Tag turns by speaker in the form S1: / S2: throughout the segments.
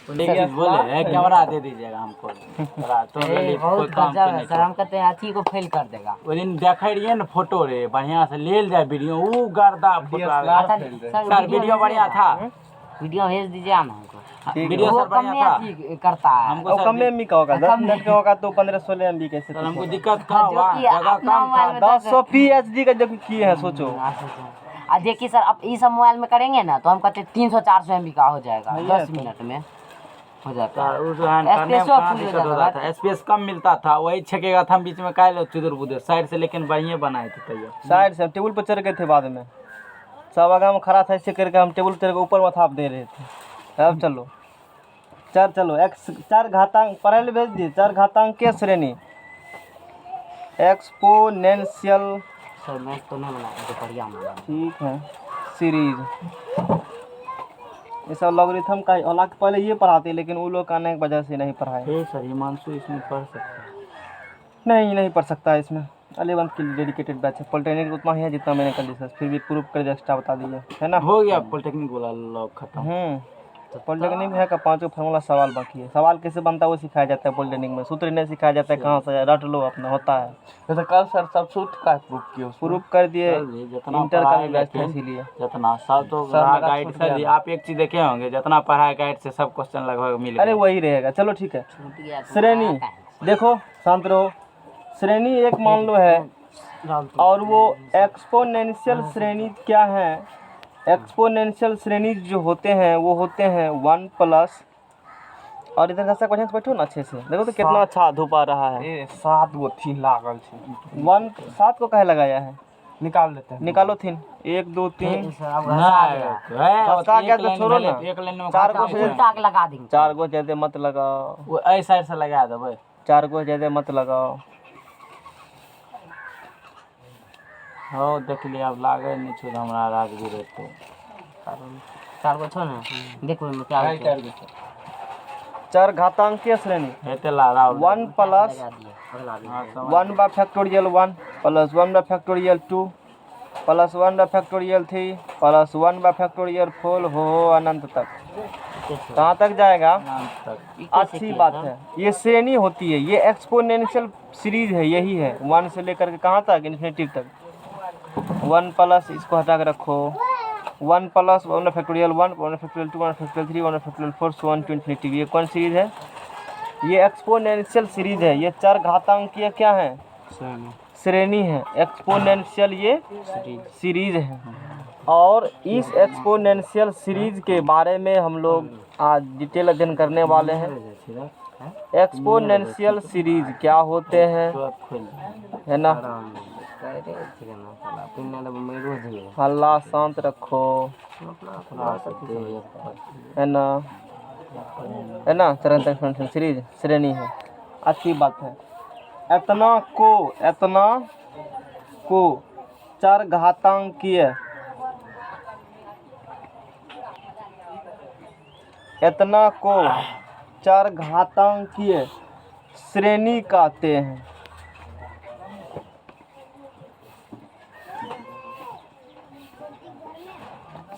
S1: बोले कैमरा दे दीजिएगा हमको तो
S2: बहुत गजब है सर, हम कहते हैं अथी को फेल कर देगा।
S1: वो दिन देखे रहिए ना फोटो रे बढ़िया से ले जाए वीडियो, वो गर्दा फोटो सर वीडियो बढ़िया था,
S2: वीडियो भेज दीजिए ना हमको।
S1: वीडियो सर बढ़िया था,
S2: करता है
S1: हमको
S3: कम एमबी का होगा, 10 मिनट का होगा तो 15-16 एमबी कैसे?
S1: सर हमको दिक्कत कहाँ हुआ, जगह कम था।
S3: 1080p HD का जब किए हैं सोचो।
S2: देखिए सर, अब ये सब मोबाइल में करेंगे ना तो हम कहते 300-400 MB का हो जाएगा, 10 मिनट में हो जाता है।
S1: स्पेस कम मिलता था, वही छकेगा था, हम बीच में काहे लो चुदुर बुदुर साइड से, लेकिन बढ़िया बनाए थे तैयार।
S3: साइड से टेबल पर चढ़ गए थे, बाद में सब आगा में खड़ा था, ऐसे करके हम टेबल चढ़ के ऊपर में थाप दे रहे थे। अब चलो चलो x 4 घातांक पढ़े भेज दिए, 4 घातांक के श्रेणी एक्सपोनेंशियल
S2: सर मैं तो नहीं बना तो बढ़िया बना,
S3: ठीक है सीरीज। ये सब लॉगरिथम का हालांकि पहले ये पढ़ाते, लेकिन वो लोग आने की वजह से नहीं पढ़ाए।
S1: सर हिमांशु इसमें पढ़ सकता है?
S3: नहीं पढ़ सकता है इसमें, 11th के लिए डेडिकेटेड बैच है। पॉलिटेक्निक उतना ही है जितना मैंने कर लिया, फिर भी प्रूफ कर एक्स्ट्रा बता दिया है ना।
S1: हो गया पॉलिटेक्निक वाला लॉग खत्म।
S3: तो पॉलिटेक्निक है का 5 फार्मूला सवाल बाकी है। सवाल कैसे बनता है वो सिखाया जाता है पॉलिटेक्निक में, सूत्र नहीं सिखाया जाता है, कहाँ से रट लो अपना होता है।
S4: तो कल सर सब सूत्र का प्रूफ किया,
S3: प्रूफ कर दिए, इंटर का भी बैच था इसीलिए।
S1: जितना सब तो गाइड सर आप एक चीज देखे होंगे, जितना पढ़ा गाइड से सब क्वेश्चन लगभग मिल,
S3: अरे वही रहेगा। चलो ठीक है, श्रेणी देखो, शांत रहो। श्रेणी एक मान लो है, और वो एक्सपोनेंशियल श्रेणी क्या है? एक्सपोनेंशियल श्रेणी जो होते हैं वो होते हैं 1 प्लस, और इधर कैसा बढ़िया से बैठो ना अच्छे से, देखो तो कितना अच्छा धूप आ रहा है।
S4: 7 गो थीन लागल छे।
S3: 7 को कहे लगाया है,
S4: निकाल लेते हैं,
S3: निकालो थीन। 1 2 3
S1: उसका
S3: क्या तो छोड़ो ना, 4 को
S2: लगा देंगे।
S3: 4 को ज्यादा मत लगाओ,
S1: वो ऐ साइड से लगा देबै,
S3: 4 को ज्यादा मत लगाओ।
S1: हो देख लिया, अब लागे नहीं छो हमरा राजगीर तो
S2: 4 को छो ना, देखो मैं क्या होता है।
S3: 4 घातांकीय श्रेणी
S1: हेते ला रहा
S3: 1 plus 1 bye factorial 1 plus 1 bye factorial 2 plus 1 bye factorial 3 plus 1 bye factorial 4 हो अनंत तक। कहाँ तक जाएगा? अच्छी बात है, ये श्रेणी होती है, ये एक्सपोनेंशियल सीरीज है, यही है 1 से लेकर के कहाँ तक, इन्फिनिटी तक। 1 प्लस इसको हटा के रखो, 1 plus 1 factorial 1 1 factorial 2 1 factorial 3 1 factorial 4 so on to infinity. ये कौन सीरीज है? ये एक्सपोनेंशियल सीरीज है। ये 4 घातांकीय क्या है? श्रेणी है। एक्सपोनेंशियल ये सीरीज है, और इस एक्सपोनेंशियल सीरीज के बारे में हम लोग आज डिटेल अध्ययन करने वाले हैं। एक्सपोनेंशियल सीरीज क्या होते हैं, है ना। अल्लाह शांत रखो, है ना, है ना। चरण सीरीज श्रेणी है, अच्छी बात है। इतना को 4 घातांकीय, इतना को 4 घातांकीय श्रेणी कहते हैं।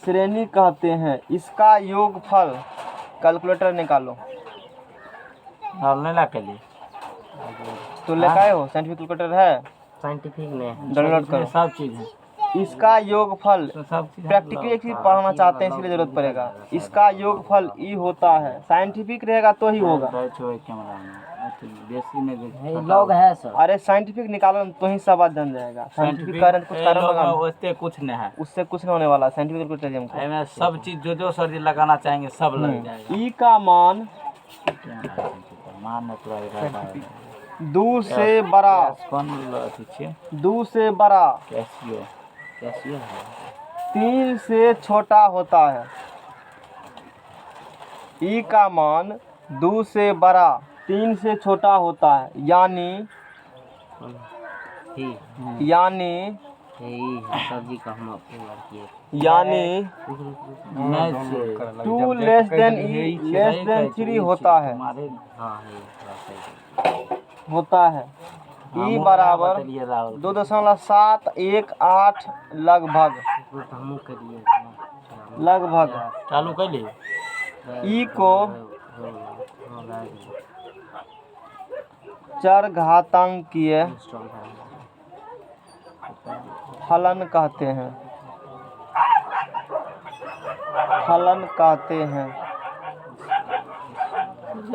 S3: श्रेणी कहते हैं। इसका योगफल, कैलकुलेटर निकालो।
S1: नहीं ला के लिए
S3: तो लेकर हो, साइंटिफिक कैलकुलेटर है,
S2: साइंटिफिक में
S3: डाउनलोड करो,
S1: सब चीज है।
S3: इसका योगफल
S1: सब चीज
S3: प्रैक्टिकली एक चीज पढ़ना चाहते हैं इसलिए जरूरत पड़ेगा। इसका योगफल ई होता है, साइंटिफिक रहेगा तो ही होगा।
S1: कैमरा में
S2: लॉग है सर,
S3: अरे साइंटिफिक निकालो तो ही सब बात जान जाएगा। साइंटिफिक कारण कुछ कारण लगाना,
S1: उससे कुछ नहीं है,
S3: उससे कुछ नहीं होने वाला। साइंटिफिक कैलकुलेटर हमको
S1: में सब चीज जो सर जी लगाना चाहेंगे सब लग जाएगा।
S3: ई का मान
S1: मान
S3: 2 से बड़ा, 2 से बड़ा,
S1: कैसियो
S3: 3 से छोटा होता है। ई का मान 2 से बड़ा 3 से छोटा होता है, यानी
S2: सब्जी का हम
S3: यानी 2 लेस देन 3 होता है। ई बराबर 2.718 लगभग
S1: चालू कर लिए।
S3: ई को चर घातांकीय फलन कहते हैं। फलन कहते हैं।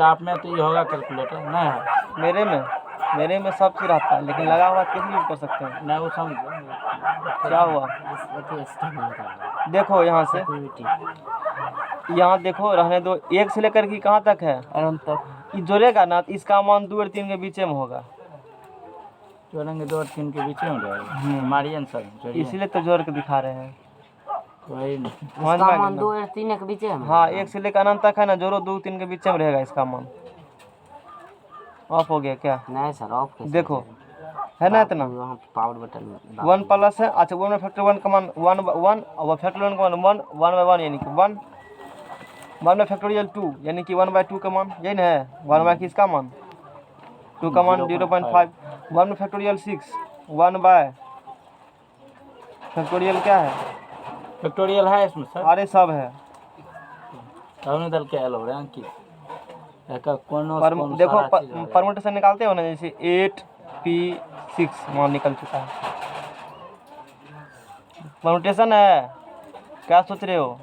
S1: आप में तो ये होगा कैलकुलेटर नहीं है?
S3: मेरे में सब चीज रहता है, लेकिन लगा हुआ कैसे यूज कर सकते हैं?
S1: नहीं वो समझो
S3: क्या हुआ? देखो यहाँ से, यहाँ देखो, रहने दो। 1 से लेकर के कहाँ तक है?
S4: अनंत तक।
S3: ये जोड़ेगा ना, तो इसका मान 2 और 3 के बीच में होगा।
S1: जोड़ेंगे 2 और 3 के बीच में हो जाएगा। हमारी आंसर जोड़िए।
S3: इसीलिए तो जोड़ के दिखा रहे हैं।
S1: वही नहीं।
S3: समझ
S2: इसका
S3: में आ
S2: मान
S3: गया
S2: 2
S3: ना?
S2: और 3 के बीच में।
S3: हाँ, 1 से लेकर अनंत तक है ना, जोड़ो 2 3 के बीच में रहेगा इसका मान। ऑफ हो गया क्या?
S2: नहीं सर, ऑफ कैसे?
S3: देखो, है ना इतना?
S2: वहाँ पावर बटन
S3: 1 प्लस है। अच्छा, 1 में फैक्टर 1 का मान 1 और फैक्टर 1 का मान 1/1 यानी कि 1 में फैक्टोरियल 2 यानी कि 1/2 का मान, यही ना है? 1 किसका मान? 2 का मान 0.5। 1 में फैक्टोरियल 6 1 फैक्टोरियल क्या है?
S1: फैक्टोरियल है इसमें सर?
S3: अरे सब है।
S1: हमने दल के एल हो रहे हैं कि
S3: देखो, परमुटेशन निकालते हो ना, जैसे 8p6 मान निकल चुका है। परमुटेशन है। क्या सोच रहे हो?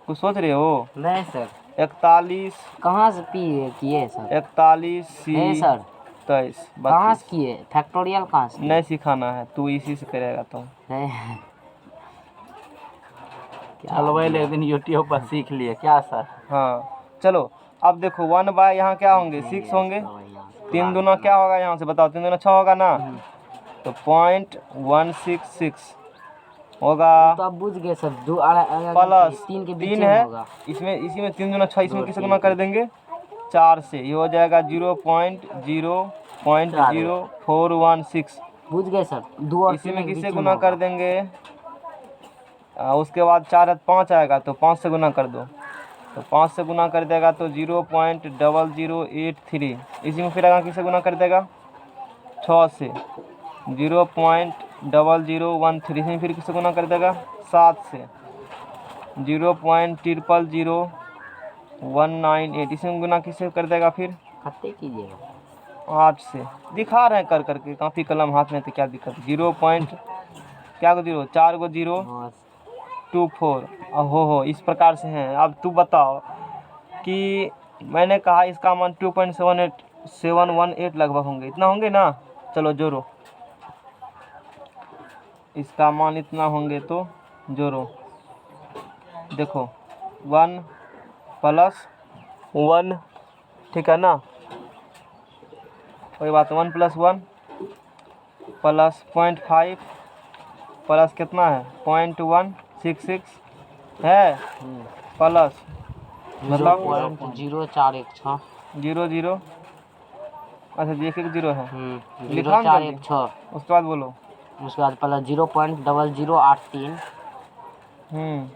S3: कुछ सोच रहे हो?
S2: नहीं सर।
S3: 41
S2: कहाँ से किए सर?
S3: 41
S2: नहीं सर,
S3: 23
S2: कहाँ से किए? फैक्टोरियल कहाँ से?
S3: नहीं सिखाना है, तू इसी से करेगा तो।
S2: नहीं।
S1: चलो भाई एक दिन यूट्यूब पर सीख लिए क्या सर?
S3: हाँ चलो, अब देखो 1 यहाँ क्या होंगे? 6 होंगे। 3 दूना क्या होगा यहाँ से? बताओ, 3 दूना 6 होगा ना, तो 0.166 होगा।
S2: तो आप बुझ गए सर।
S3: प्लस
S2: 3 के बीच
S3: 3
S2: में
S3: है
S2: होगा।
S3: इसमें 3 दूना 6, इसमें किसे गुना कर देंगे? 4 से। ये हो जाएगा 0.00416।
S2: बुझ गए सर। 2 और
S3: इसी
S2: 3
S3: में
S2: के
S3: किसे
S2: बीच
S3: गुना
S2: में
S3: कर
S2: होगा।
S3: देंगे? उसके बाद 4 है 5 आएगा, तो 5 से गुना कर दो। तो 5 से गुना कर देगा तो 0.0083। इसी में फिर आगे किसे गुना कर देगा? 6 से 0.0013। इसी में फिर किसे गुना कर देगा? 7 से 0.000198। इसी में गुना किसे कर देगा? फिर
S2: खाते कीजिएगा।
S3: 8 से। दिखा रहे हैं कर करके, काफ़ी कलम हाथ में, तो क्या दिक्कत? 0. क्या को 0? 4 को 0
S2: हाँ
S3: 24। हो इस प्रकार से हैं। अब तू बताओ कि मैंने कहा इसका मान 2.718 लगभग होंगे, इतना होंगे ना? चलो जोड़ो, इसका मान इतना होंगे तो जोड़ो। देखो 1 + 1, ठीक है ना? कोई बात। 1 + 1 प्लस 0.5 प्लस कितना है? 0.166 है, प्लस मतलब
S2: 0.0416।
S3: 00। अच्छा, 110 है। लिखा ना जल्दी।
S2: 0416।
S3: उसके बाद बोलो।
S2: उसके बाद प्लस 0.0083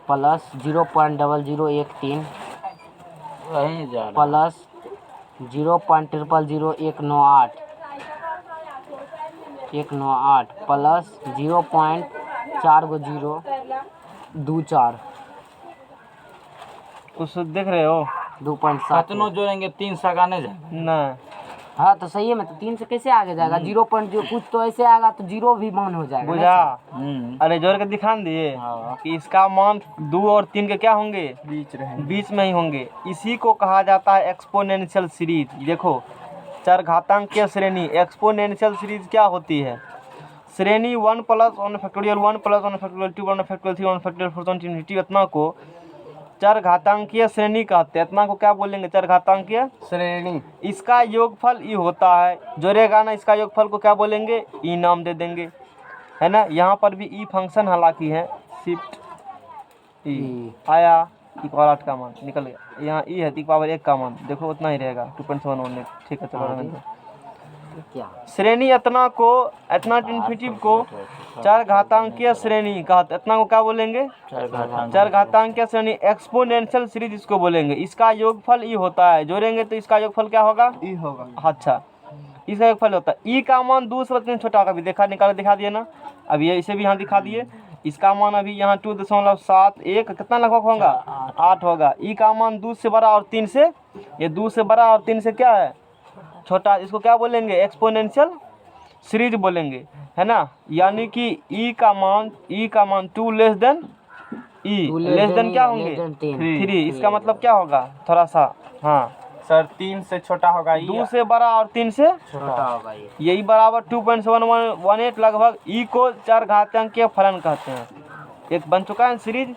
S2: प्लस 0.0013
S1: वहीं जा रहा है।
S2: प्लस 0.000198 प्लस 0.42024
S3: कुछ देख रहे हो?
S2: 2.7।
S1: कितनों जोड़ेंगे? 3 से आगे नहीं जाएगा।
S3: नहीं,
S2: हाँ तो सही है। मैं तो 3 से कैसे आगे जाएगा? 0. कुछ तो ऐसे आएगा तो 0 भी मान हो जाएगा।
S3: बुझा?
S1: हम्म।
S3: अरे जोड़ के दिखा न दिए
S1: हाँ।
S3: कि इसका मान 2 और 3 के क्या होंगे? बीच में ही होंगे। इसी को कहा जाता है एक्सपोनेंशियल सीरीज। देखो, चरघातांकीय श्रेणी एक्सपोनेंशियल सीरीज क्या होती है? श्रेणी 1 + 1 factorial 1 + 1 factorial 2 1 factorial 3 1 factorial 4 infinity, इतना को चरघातांकीय श्रेणी कहते हैं। इतना को क्या बोलेंगे? चरघातांकीय
S4: श्रेणी।
S3: इसका योगफल ई होता है। जोड़ेगा ना, इसका योगफल को क्या बोलेंगे? ई नाम दे देंगे, है ना? यहाँ पर भी ई फंक्शन हालांकि है, शिफ्ट ई आया, = 8 का मान निकल गया। यहाँ ई है, = 1 का मान देखो उतना ही रहेगा, 2.718। ठीक है, चलो रहने दो।
S2: क्या
S3: श्रेणी इतना इन्फिनिटी को चरघातांकीय श्रेणी कहते। इतना को क्या बोलेंगे? चरघातांकीय श्रेणी एक्सपोनेंशियल सीरीज इसको बोलेंगे। इसका योगफल ई होता है। जोड़ेंगे तो इसका योगफल क्या होगा?
S4: ई होगा।
S3: अच्छा, इसका योगफल होता है ई का मान 2 से 3 छोटा होगा। अभी देखा, निकाल दिखा दिए ना? अब ये इसे भी यहाँ दिखा दिए। इसका मान अभी यहाँ 2.71 कितना लगभग होगा 8 होगा। ई का मान 2 से बड़ा और 3 से, ये 2 से बड़ा और 3 से क्या है छोटा, इसको क्या बोलेंगे एक्सपोनेंशियल सीरीज बोलेंगे, है ना। यानी कि ई का मान 2 लेस देन ई, लेस देन क्या होंगे 3। इसका मतलब क्या होगा थोड़ा सा, हाँ
S4: सर 3 से छोटा होगा,
S3: 2 से बड़ा और 3 से
S2: छोटा होगा ये।
S3: यही बराबर 2.7118 लगभग ई को चरघातांकीय फलन कहते हैं। एक बन चुका है सीरीज,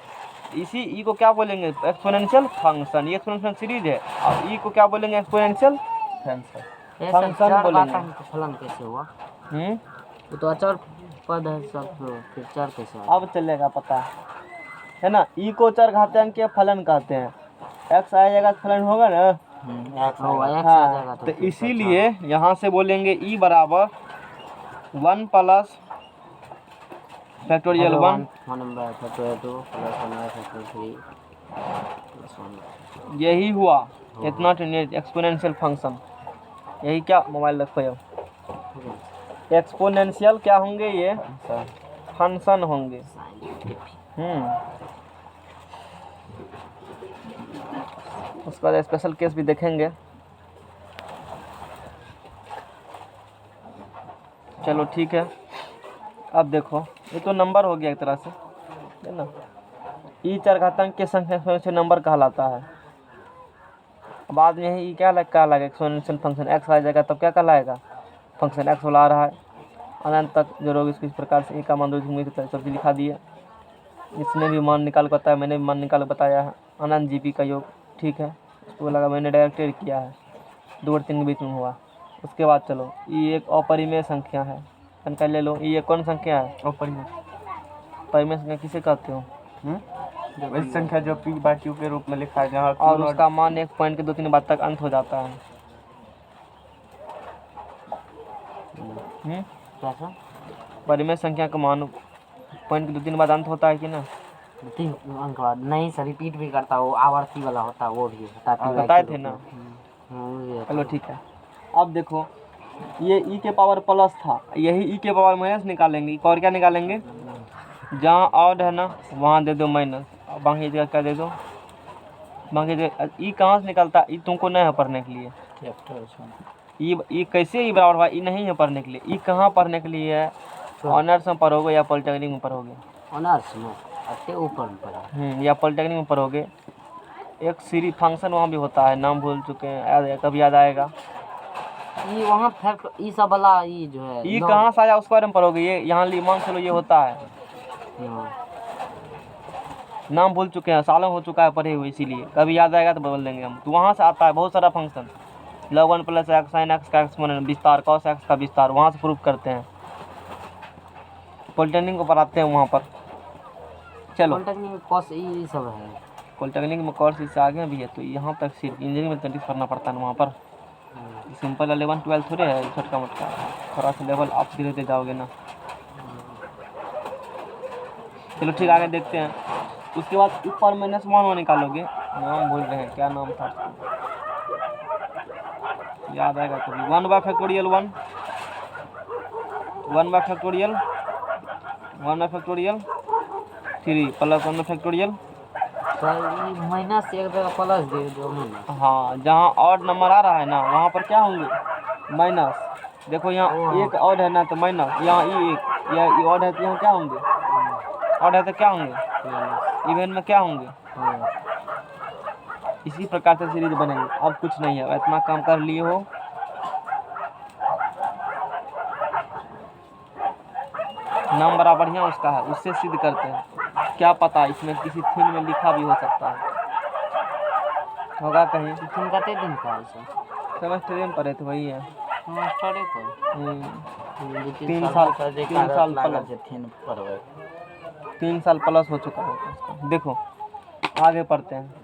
S3: इसी ई को क्या बोलेंगे एक्सपोनेंशियल फंक्शन। ये एक्सपोनेंशियल सीरीज है और ई को क्या बोलेंगे एक्सपोनेंशियल फंक्शन बोलेंगे।
S2: फलन कैसे हुआ?
S3: हम्म
S2: वो तो अचर पद है सब, फिर चर कैसे?
S3: अब चलेगा पता है ना। ई को चरघातांकीय फलन कहते हैं। एक्स आ जाएगा फलन होगा ना, हाँ। तो इसीलिए यहाँ से बोलेंगे ई बराबर 1 प्लस फैक्टोरियल 1 यही हुआ इतना एक्सपोनेंशियल फंक्शन। यही क्या मोबाइल रखो एक्सपोनेंशियल क्या होंगे ये फंक्शन होंगे। उसका बाद स्पेशल केस भी देखेंगे। चलो ठीक है। अब देखो ये तो नंबर हो गया एक तरह से, है ना। ई चरघातांक के संख्या से नंबर कहलाता है। बाद में ही क्या कहलाएगा एक्सपोनेंशियल फंक्शन। एक्स आ जाएगा तब क्या कहलाएगा फंक्शन एक्स वाला आ रहा है अनंत तक जो रोग इसको इस प्रकार से ई का मान सब चीज लिखा दिए। इसने भी मान निकाल बताया, मैंने भी मान निकाल बताया है। अनंत जीपी का योग, ठीक है। इसको लगा मैंने डायरेक्ट किया है, 2 और 3 के बीच में हुआ। उसके बाद चलो ई एक अपरिमेय संख्या है, कनका ले लो। ई एक कौन संख्या है
S4: अपरिमेय।
S3: परिमेय संख्या किसे कहते हो?
S4: वही संख्या जो p बाय q के रूप में लिखा है जहाँ
S3: और उसका मान एक पॉइंट के 2-3 बार तक अंत हो जाता है।
S2: कैसा?
S3: परिमेय संख्या का मान पॉइंट के 2-3 बार अंत होता है कि ना?
S2: 3 अंक बाद नहीं सर, रिपीट भी करता है, वो आवर्ती वाला होता है, वो भी होता है।
S3: बताए थे ना। चलो ठीक है। अब देखो ये ई के पावर प्लस था, यही ई के पावर माइनस निकालेंगे। और क्या निकालेंगे जहाँ ऑड है ना वहाँ दे दो माइनस, बाकी जगह क्या दे दो बाकी जगह। ई कहाँ से निकलता है? ई तुमको नहीं है पढ़ने के लिए। ई कैसे ई बराबर हुआ? ई नहीं है पढ़ने के लिए। ई कहाँ पढ़ने के लिए है? ऑनर्स में पढ़ोगे या पॉलिटेक्निक में पढ़ोगे?
S2: ऑनर्स में अच्छे ऊपर में पढ़ा
S3: या पॉलिटेक्निक में पढ़ोगे। एक सीरीज फंक्शन वहाँ भी होता है, नाम भूल चुके हैं, कभी याद आएगा।
S2: ये वहाँ फैक्ट ई सब वाला ई जो है
S3: ई कहाँ से आया उसके बारे में पढ़ोगे। ये यहाँ मान चलो ये होता है, नाम भूल चुके हैं, सालों हो चुका है पढ़े हुए, इसीलिए कभी याद आएगा तो बदल देंगे हम। तो वहाँ से आता है बहुत सारा function. log 1 plus x sine x का एक्सपोनेंट विस्तार, cos एक्स का विस्तार, वहाँ से प्रूफ करते हैं। पॉलिटेक्निक को पढ़ाते हैं वहाँ पर। चलो
S2: पॉलिटेक्निक में cos ई सब है।
S3: पॉलिटेक्निक में कॉस इससे आगे भी है, तो यहाँ तक सिर्फ इंजीनियरिंग में तैंतीस पढ़ना पड़ता है वहाँ पर। सिंपल 11-12 थोड़े है, छोटका मोटका, थोड़ा सा लेवल आप धीरे जाओगे ना। चलो ठीक, आगे देखते हैं। उसके बाद ऊपर -1 निकालोगे। नाम भूल रहे हैं, क्या नाम था याद आएगा कभी। 1 bye factorial 1 bye factorial 3 plus 1 bye factorial.
S2: Minus एक जगह प्लस दे दो ना।
S3: हाँ, जहाँ ऑड नंबर आ रहा है ना वहाँ पर क्या होंगे माइनस। देखो यहाँ एक ऑड है ना तो माइनस, यहाँ ई एक, या ऑड है तो यहाँ क्या होंगे ऑड है तो क्या होंगे इवन में क्या होंगे। इसी प्रकार से सीरीज बनेंगे। अब कुछ नहीं है, इतना काम कर लिए हो। नाम बड़ा बढ़िया उसका है, उससे सिद्ध करते हैं। क्या पता इसमें किसी थीम में लिखा भी हो सकता है, होगा कहीं।
S2: तुम कहते दिन का ऐसा
S3: सेमेस्टर में पढ़े थे, वही है।
S2: मास्टर को
S3: 3 साल प्लस 3 साल प्लस हो चुका है उसका। देखो आगे पढ़ते हैं।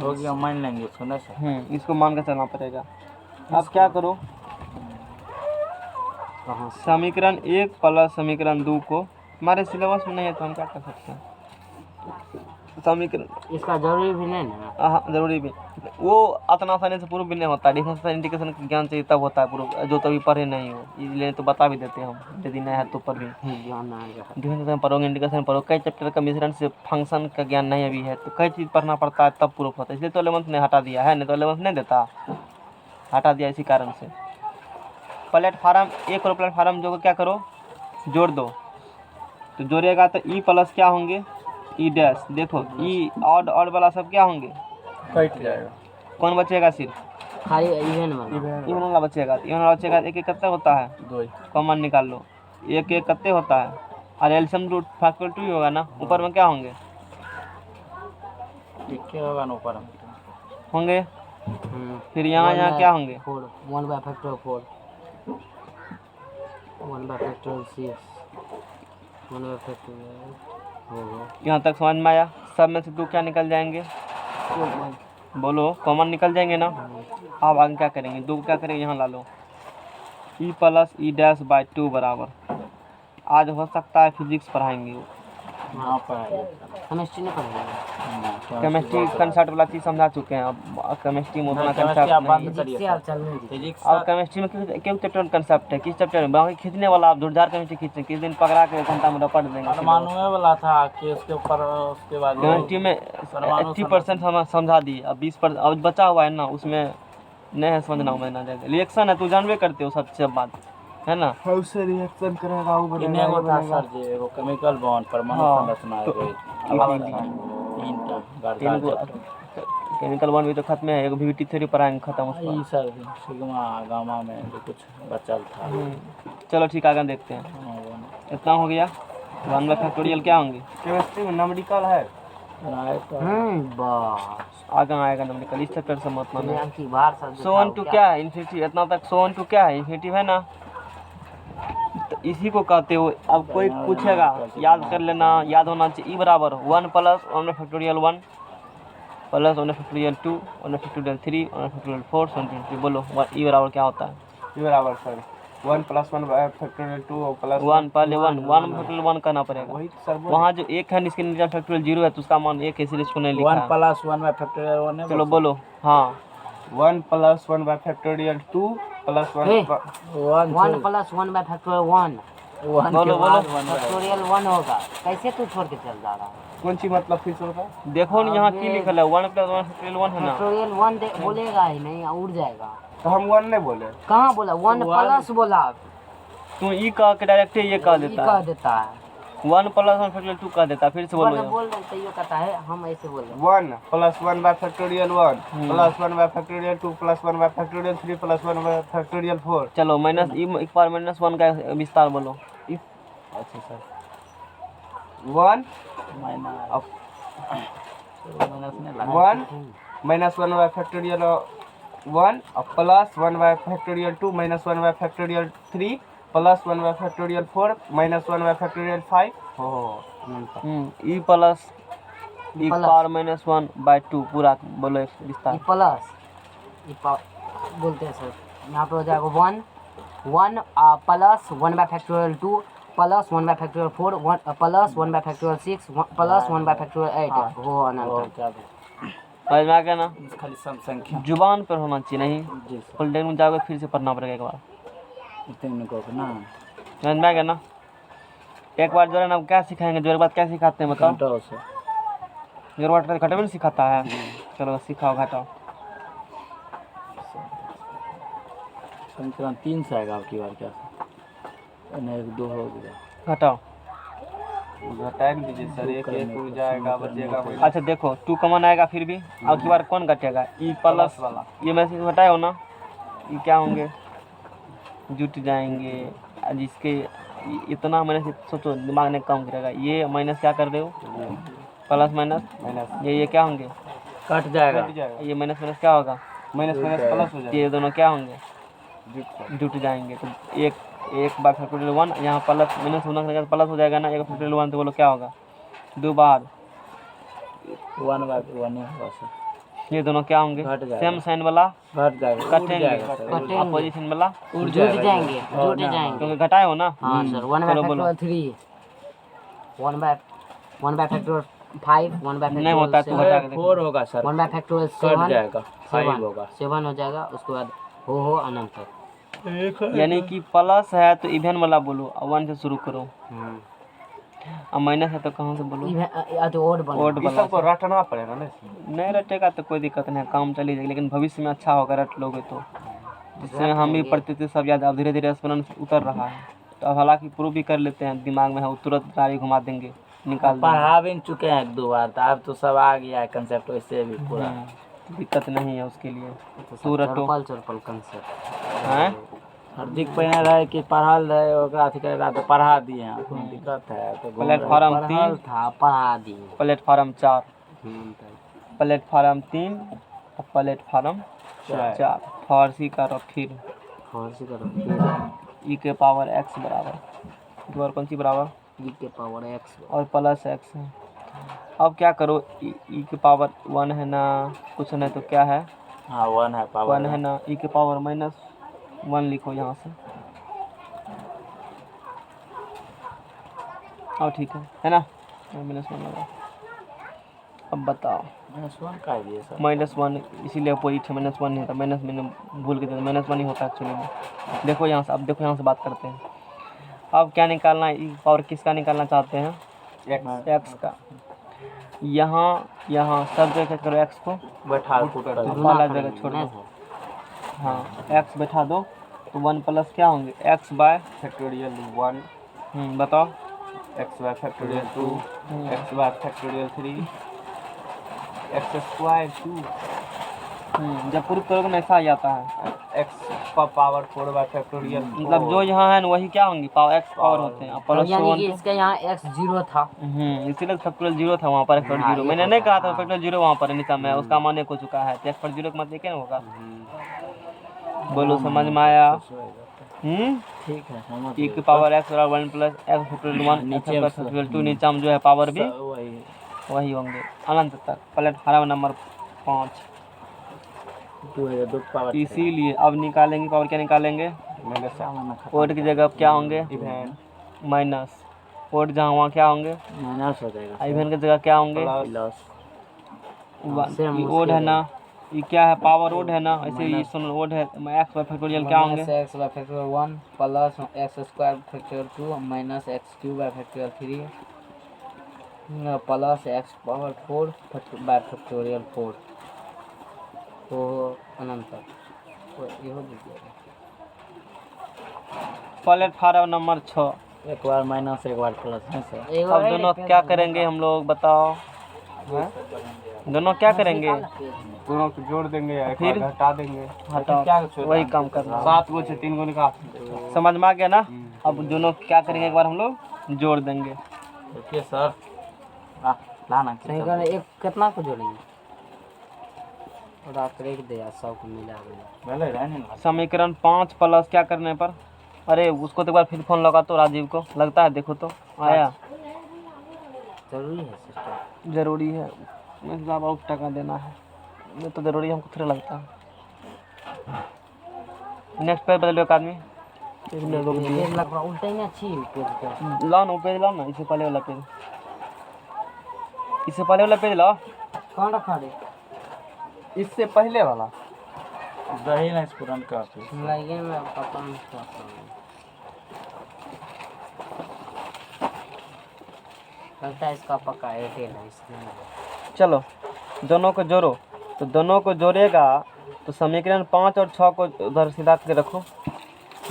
S1: हो गया, मान लेंगे सुना सर।
S3: इसको मान कर चलना पड़ेगा। अब क्या करो, समीकरण 1 प्लस समीकरण 2 को, हमारे सिलेबस में नहीं है तो हम क्या कर सकते हैं। समीकरण
S2: इसका जरूरी भी नहीं ना।
S3: हाँ जरूरी भी वो इतना आसानी से प्रूफ भी नहीं होता। डिफरेंशियल इंटीग्रेशन का ज्ञान चाहिए तब होता है प्रूफ, जो तभी पढ़े नहीं हो इसलिए तो बता भी देते हैं हम, यदि नहीं है तो पढ़ भी।
S2: ध्यान ना आएगा।
S3: डिफरेंशियल पढ़ोगे, इंटीग्रेशन पढ़ो, कई चैप्टर का मिश्रण से फंक्शन का ज्ञान नहीं अभी है तो कई चीज़ पढ़ना पड़ता है तब प्रूफ होता है, इसलिए तो 11th ने हटा दिया है, नहीं तो 11th नहीं देता, हटा दिया इसी कारण से। प्लेटफार्म एक करो, प्लेटफार्म जो क्या करो जोड़ दो, तो जोड़ेगा तो ई प्लस क्या होंगे ई डैश, देखो ई ऑड वाला सब क्या होंगे
S4: कट जाएगा।
S3: कौन बचेगा सिर्फ
S2: खाली इवन वाला।
S3: इवन वाला बचेगा, इवन वाला बचेगा। एक एक कितना होता है
S4: 2
S3: कॉमन निकाल लो, एक एक कितने होता है और एल्सियम रूट फैक्टर 2 ही होगा ना, ऊपर में क्या होंगे
S1: ठीक होगा ना ऊपर
S3: होंगे, फिर यहाँ क्या होंगे
S2: 4 1 by factor 4 1 by factor 6 1 by factor होगा।
S3: यहाँ तक समझ में आया। सब में से 2 क्या निकल जाएंगे बोलो, कॉमन निकल जाएंगे ना। अब आगे क्या करेंगे, 2 क्या करेंगे यहाँ ला लो, e plus e dash by 2 बराबर। आज हो सकता है फिजिक्स पढ़ाएंगे,
S1: हाँ पढ़ाइए।
S2: केमिस्ट्री नहीं पढ़ेंगे।
S3: केमिस्ट्री कंसेप्ट वाला चीज़ समझा चुके हैं, अब केमिस्ट्री में उतना
S1: केमिस्ट्री
S3: कंसेप्ट
S1: आप
S3: नहीं
S1: बंद
S3: है।
S2: फिजिक्स से आप चलने दीजिए।
S1: फिजिक्स
S3: और केमिस्ट्री में क्यों चैप्टर कंसेप्ट है, किस चैप्टर में बाकी खींचने वाला, आप जोरदार केमिस्ट्री खींचते किस दिन पकड़ा के 1 घंटा में रपट देंगे।
S1: परमाणु वाला था कि उसके ऊपर उसके बाद
S3: केमिस्ट्री में 80% हम समझा दिए, अब 20% अब बचा हुआ है ना, उसमें नहीं है समझना उमझना जाएगा। रिएक्शन है, तू जानबे करते हो सब बात है ना।
S4: उससे रिएक्शन करेगा वो
S1: कितने को था सर जी, वो केमिकल बॉन्ड परमाणु संरचना है
S3: तीन को केमिकल बॉन्ड भी तो खत्म है, एक वीटी थ्योरी पढ़ाएंगे खत्म उसका।
S1: ये सर सिग्मा गामा में जो कुछ बचल था।
S3: चलो ठीक आगे देखते हैं। इतना हो गया, 1 में फैक्टोरियल क्या होंगे,
S4: केमिस्ट्री में न्यूमेरिकल है।
S2: बस
S3: आगे आएगा नंबर इस चैप्टर से मतलब
S2: दुनिया की बाहर सब
S3: सो 1 टू क्या है इन्फिनिटी, इतना तक सो 1 टू क्या है इन्फिनिटी है ना, तो इसी को कहते हो। अब कोई पूछेगा याद कर लेना, याद होना चाहिए। ई बराबर 1 plus 1 factorial 1 plus 1 factorial 2 1 factorial 3 1 factorial 4 1 बोलो ई बराबर क्या होता है।
S4: ये बराबर सर 1 + 1 फैक्टोरियल 2 प्लस
S3: 1 पहले 1 फैक्टोरियल 1 करना पड़ेगा।
S4: वही सर
S3: वहाँ जो एक है इसके नीचे फैक्टोरियल 0 है तो उसका मान 1 है, इसलिए इसको नहीं
S1: 1
S3: लिखा है।
S1: + 1 में फैक्टोरियल 1 है।
S3: चलो बोलो हाँ
S4: 1 + 1 फैक्टोरियल 2 + 1
S2: 1 + 1 by factorial 1
S3: बोलो बोलो
S2: फैक्टोरियल 1 होगा। कैसे तू छोड़ के चल जा रहा है।
S4: कौन सी मतलब फिर से होता
S3: देखो ना यहाँ की लिखल है 1 + 1 फैक्टोरियल 1 है ना।
S2: फैक्टोरियल 1 बोलेगा ही नहीं, उड़ जाएगा।
S4: तो हम 1 नहीं बोले,
S2: कहाँ बोला 1 प्लस बोला,
S3: तू ई कह के डायरेक्ट ये कह
S2: ये
S3: देता
S2: कह
S3: है
S2: देता है।
S3: 1 + 1 फैक्टोरियल 2 कह देता है। फिर से
S2: बोल
S3: बोलो
S2: बोल रहे तो ये कहता है, हम ऐसे बोल रहे
S4: 1 + 1 फैक्टोरियल 1 + 1 फैक्टोरियल 2 + 1 फैक्टोरियल 3 + 1 फैक्टोरियल 4।
S3: चलो माइनस एक बार -1 का विस्तार बोलो।
S1: अच्छा सर
S4: 1
S1: माइनस
S4: अब
S1: माइनस नहीं लगा
S4: 1 -1 factorial 1 plus 1 factorial 2 -1 factorial 3 plus 1 factorial 4 -1 factorial 5 हो
S3: ई प्लस ई पावर -1/2 पूरा बोलो एक विस्तार।
S2: प्लस बोलते हैं सर। यहाँ पे हो जाएगा 1 plus 1 by factorial 2 plus 1 by factorial 4 plus 1 by factorial 6 plus 1 by factorial 8 वो अनंत।
S3: समझ में आ गया ना।
S1: खाली सम संख्या
S3: जुबान पर होना चाहिए, नहीं
S1: जी सर
S3: फुल डेट में जाओगे फिर से पढ़ना पड़ेगा एक बार।
S1: इतने को ना
S3: समझ में आ गया ना। एक बार जो है ना क्या सिखाएंगे, जोर बात क्या सिखाते हैं बताओ।
S1: घटाओ सर
S3: जोर बात घटाओ में सिखाता है। चलो सिखाओ घटाओ।
S1: समीकरण 3 से आएगा आपकी बार क्या नहीं 1 2 हो गया
S3: घटाओ।
S4: घटाएं दीजिए सर, एक उड़ जाएगा बचेगा।
S3: अच्छा देखो 2 कॉमन आएगा फिर भी, अब की बार कौन घटेगा ई प्लस
S4: वाला।
S3: ये में से घटाए हो ना, ये क्या होंगे जुट जाएंगे। जिसके इतना मैंने सोचो दिमाग ने कम करेगा, ये माइनस क्या कर रहे हो प्लस माइनस ये क्या होंगे
S1: कट जाएगा।
S3: ये माइनस माइनस क्या होगा
S4: माइनस प्लस हो जाएगा,
S3: ये दोनों क्या होंगे जुट जाएंगे। तो एक बार फैक्टोरियल 1 यहाँ प्लस माइनस होना करेगा प्लस हो जाएगा ना। एक फैक्टोरियल 1 तो बोलो क्या होगा 2 बार
S1: 1/1 होगा सर।
S3: ये दोनों क्या होंगे
S1: घट जाएगा।
S3: सेम साइन वाला
S1: घट जाएगा
S3: कटेंगे, अपोजिशन वाला
S2: जुट जाएंगे जुट जाएंगे।
S3: क्योंकि घटाए हो ना।
S2: हाँ sir 1 by factorial 3 1 by factorial 5 1 by
S3: नहीं होता है, तू हटा के देख।
S1: 4 होगा सर,
S2: 1 बाय फैक्टोरियल
S1: कट
S2: 7
S1: जाएगा, 5 होगा।
S2: 7 हो जाएगा। उसके बाद हो अनंत तक।
S3: यानी कि प्लस है तो इवन वाला बोलो, और 1 से शुरू करो, और माइनस है तो कहाँ से बोलो?
S2: तो ओड बन
S3: ओड
S4: इस
S3: वाला
S4: सबको रटना पड़ेगा ना इसमें।
S3: नहीं रटेगा तो कोई दिक्कत नहीं, काम चली जाएगी, लेकिन भविष्य में अच्छा होगा रट लोगे तो। जिससे हम भी पढ़ते थे सब याद, अब धीरे धीरे स्मरण उतर रहा है। तो अब हालांकि प्रूव भी कर लेते हैं, दिमाग में है वो तुरंत गाड़ी घुमा देंगे, निकाल देंगे।
S1: पढ़ा भी चुके हैं 1-2 बार, तो अब तो सब आ गया है कंसेप्ट वैसे भी पूरा।
S3: दिक्कत नहीं है उसके लिए, तू रटो।
S2: चरपल कंसेप्ट
S3: हैं?
S1: हार्दिक पहने रहे कि पढ़ल रहे, ओकरा अथी करेगा तो पढ़ा दिए हैं, कोई दिक्कत है तो घूम रहे।
S3: प्लेटफार्म
S2: पढ़ल
S3: 3,
S2: था पढ़ा दी।
S3: प्लेटफार्म 4, प्लेटफार्म 3 और प्लेटफार्म 4। फारसी का रफ फिर
S2: फारसी का फिर
S3: ई के पावर x बराबर, और कौन सी बराबर?
S2: e के पावर x
S3: और प्लस x है। अब क्या करो, ई के पावर 1 है ना, कुछ नहीं तो क्या है,
S1: हाँ 1 है पावर
S3: 1 है ना, ई के पावर -1 लिखो यहाँ से, और ठीक है ना, -1 लगा। अब बताओ,
S1: -1 का है ये सर।
S3: -1 इसीलिए अपोजिट है, -1 नहीं था, माइनस मैंने भूल के -1 ही होता है एक्चुअली में। देखो यहाँ से, अब देखो यहाँ से बात करते हैं। अब क्या निकालना है, ई पावर किसका निकालना चाहते हैं? x का। यहाँ सब जगह करो x को,
S1: बैठा पुट कर दो।
S3: वाला जगह छोड़ दो। हाँ x बैठा दो, तो 1 प्लस क्या होंगे, x बाय
S4: फैक्टोरियल 1,
S3: बताओ,
S4: x bye factorial 2, x bye factorial 3, x square 2,
S3: जब प्रूफ करोगे ना ऐसा आ जाता है।
S4: x का पावर 4 बाय फैक्टोरियल,
S3: मतलब जो यहाँ है ना वही क्या होंगी, पावर x पावर होते हैं, और प्लस
S2: यानी
S3: 1
S2: कि इसका यहाँ x 0 था।
S3: इसीलिए फैक्टोरियल 0 था वहाँ पर, फैक्टोरियल 0 मैंने नहीं कहा था फैक्टोरियल 0 वहाँ पर नीचा में, उसका मान हो चुका है, तो x पर 0 का मतलब क्या होगा? बोलो समझ में आया?
S1: ठीक है समझ
S3: ई की पावर x बराबर 1 प्लस x फैक्टोरियल 1
S1: नीचे
S3: x फैक्टोरियल 2, नीचा में जो है पावर भी
S1: वही
S3: वही होंगे अनंत तक। Platform number 5।
S1: 2 पावर।
S3: इसीलिए अब निकालेंगे पावर, क्या निकालेंगे? ओड की जगह अब क्या होंगे? माइनस। ओड जहाँ वहाँ क्या होंगे?
S1: माइनस हो जाएगा।
S3: इवन की जगह क्या होंगे?
S1: प्लस।
S3: ओड है ना, ये क्या है? पावर ओड है ना, ऐसे ही सुन ओड है, एक्स बाय फैक्टोरियल क्या होंगे?
S2: x bye factorial 1 plus x square factorial 2 minus x cube by factorial 3 plus x power 4 bye factorial 4 तो अनंत तक। तो ये हो गया।
S3: Platform number 6।
S1: एक बार माइनस एक बार प्लस है सर।
S3: अब दोनों क्या करेंगे हम लोग, बताओ? दोनों क्या करेंगे?
S4: दोनों को जोड़ देंगे या एक
S3: फिर
S4: बार घटा देंगे।
S3: हटाओ, वही काम करना।
S4: 7 को से 3 को निकाल।
S3: समझ में आ गया ना? अब दोनों क्या करेंगे, एक बार हम लोग जोड़ देंगे।
S1: Okay sir. लाना
S2: सही कर एक कितना को जोड़ेंगे? और आप एक दे यार, सब को मिला देना।
S1: पहले रहने ना।
S3: समीकरण 5 प्लस क्या करने पर? अरे उसको तो एक बार फिर फोन लगा तो, राजीव को लगता है, देखो तो आया।
S2: जरूरी है सिस्टम,
S3: जरूरी है, मैं ज़्यादा और टका देना है, ये तो जरूरी हमको थोड़ा लगता है। नेक्स्ट पेज बदलो एक आदमी,
S2: पेज लग रहा उल्टा ही अच्छी पेज पे।
S3: लाओ ना पेज, लाओ ना, इससे पहले वाला पेज, इससे पहले वाला पेज लाओ।
S2: कौन रखा रे?
S4: इससे पहले वाला
S1: दही ना स्पूरन का
S2: लगे में पता नहीं क्या लगता है इसका पक्का एयरटेल है इसलिए।
S3: चलो दोनों को जोड़ो, तो दोनों को जोड़ेगा तो समीकरण 5 और 6 को उधर सीधा करके रखो।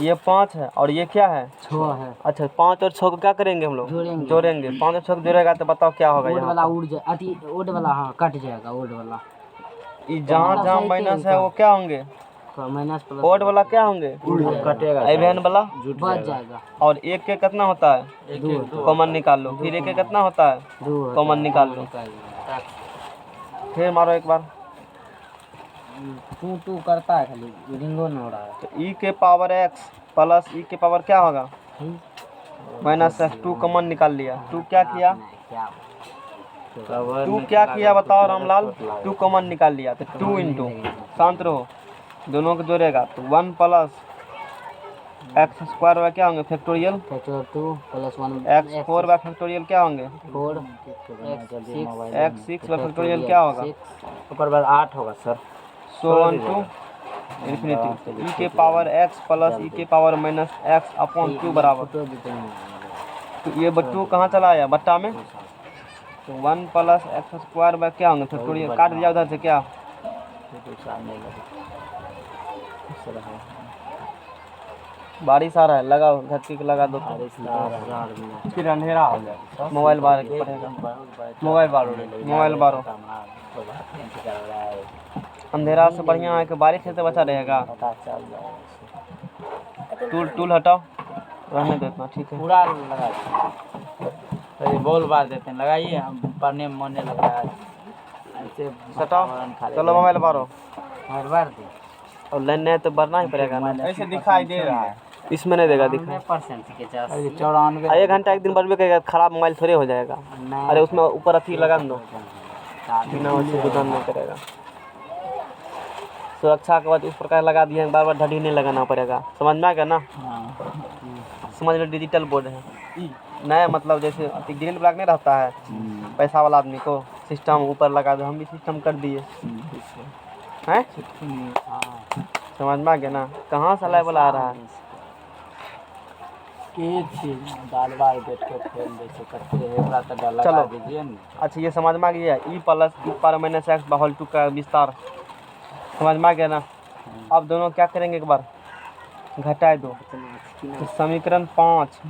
S3: ये 5 है और ये क्या है?
S2: 6 है।
S3: अच्छा 5 और 6 को क्या करेंगे हम लोग? जोड़ेंगे। 5 और 6 को जोड़ेगा तो बताओ क्या होगा?
S2: ओड
S3: यहाँ
S2: वाला उड़ जाए, अति ओड वाला हाँ कट जाएगा। ओड वाला
S3: जहाँ जहाँ माइनस है वो क्या होंगे?
S2: Minus plus.
S3: ओड वाला क्या होंगे?
S1: कटेगा।
S3: इवन वाला
S2: बच जाएगा।
S3: और एक के कितना होता है?
S2: 2
S3: कॉमन निकाल लो। फिर एक के कितना होता है?
S2: 2
S3: कॉमन निकाल लो। फिर मारो एक बार।
S2: टू करता है, खाली रिंगो नहीं हो रहा है।
S3: तो ई के पावर x प्लस ई के पावर क्या होगा? Minus x। 2 कॉमन निकाल लिया। 2 क्या किया?
S2: क्या
S3: 2 क्या किया बताओ रामलाल? 2 कॉमन निकाल लिया तो 2 इंटू, शांत रहो, दोनों को जोड़ेगा तो 1 प्लस एक्स स्क्वायर बाय क्या होंगे factorial,
S2: factorial 2 plus 1
S3: x 4 bye factorial क्या होंगे,
S2: 4
S3: एक्स 6 बाय फैक्टोरियल क्या होगा,
S1: ऊपर बाद 8 होगा सर।
S3: सो 1 टू इन्फिनिटी ई के पावर एक्स प्लस ई के पावर माइनस एक्स अपॉन 2 बराबर, तो ये 2 कहाँ चला आया बट्टा में, तो 1 प्लस एक्स स्क्वायर बाय क्या होंगे फैक्टोरियल, काट दिया उधर से क्या, बारिश आ रहा है, लगाओ घटकी को लगा दो तो।
S4: फिर अंधेरा हो जाएगा।
S3: मोबाइल बार पड़ेगा, मोबाइल बारो अंधेरा से बढ़िया है कि बारिश है तो बचा रहेगा। टूल हटाओ, रहने दो इतना, ठीक है।
S1: पूरा लगा तो ये बॉल बार देते हैं, लगाइए, हम पढ़ने में मन नहीं लग रहा है ऐसे।
S3: हटाओ, चलो मोबाइल बारो,
S2: हर बार दे
S3: और लाइन नहीं तो भरना ही पड़ेगा ना,
S4: ऐसे दिखाई दे रहा है।
S3: इसमें नहीं देगा दिखा।
S2: 100% के
S1: 94
S3: 1 घंटा एक दिन बर्बाद करेगा, खराब मोबाइल थोड़े हो जाएगा। अरे उसमें ऊपर अथी लगा दो, बिना उससे गुदान नहीं करेगा। सुरक्षा के बाद इस प्रकार लगा दिए, बार बार घड़ी नहीं लगाना पड़ेगा, समझ में आ गया ना। समझ लो डिजिटल बोर्ड है, नया मतलब जैसे ग्रिल ब्लॉक नहीं रहता है पैसा वाला आदमी को, सिस्टम ऊपर लगा दो, हम भी सिस्टम कर दिए हैं। समझ में आ गया ना, कहाँ से लेवल आ रहा है।
S1: दाल बार बैठ के खेल जैसे करते रहे, बड़ा सा डर लगा
S3: चलो।
S1: दीजिए ना।
S3: अच्छा ये समझ में आ गया, ई प्लस ई पावर माइनस एक्स होल 2 का विस्तार समझ में आ गया ना। अब दोनों क्या करेंगे, एक बार घटाए दो, तो समीकरण 5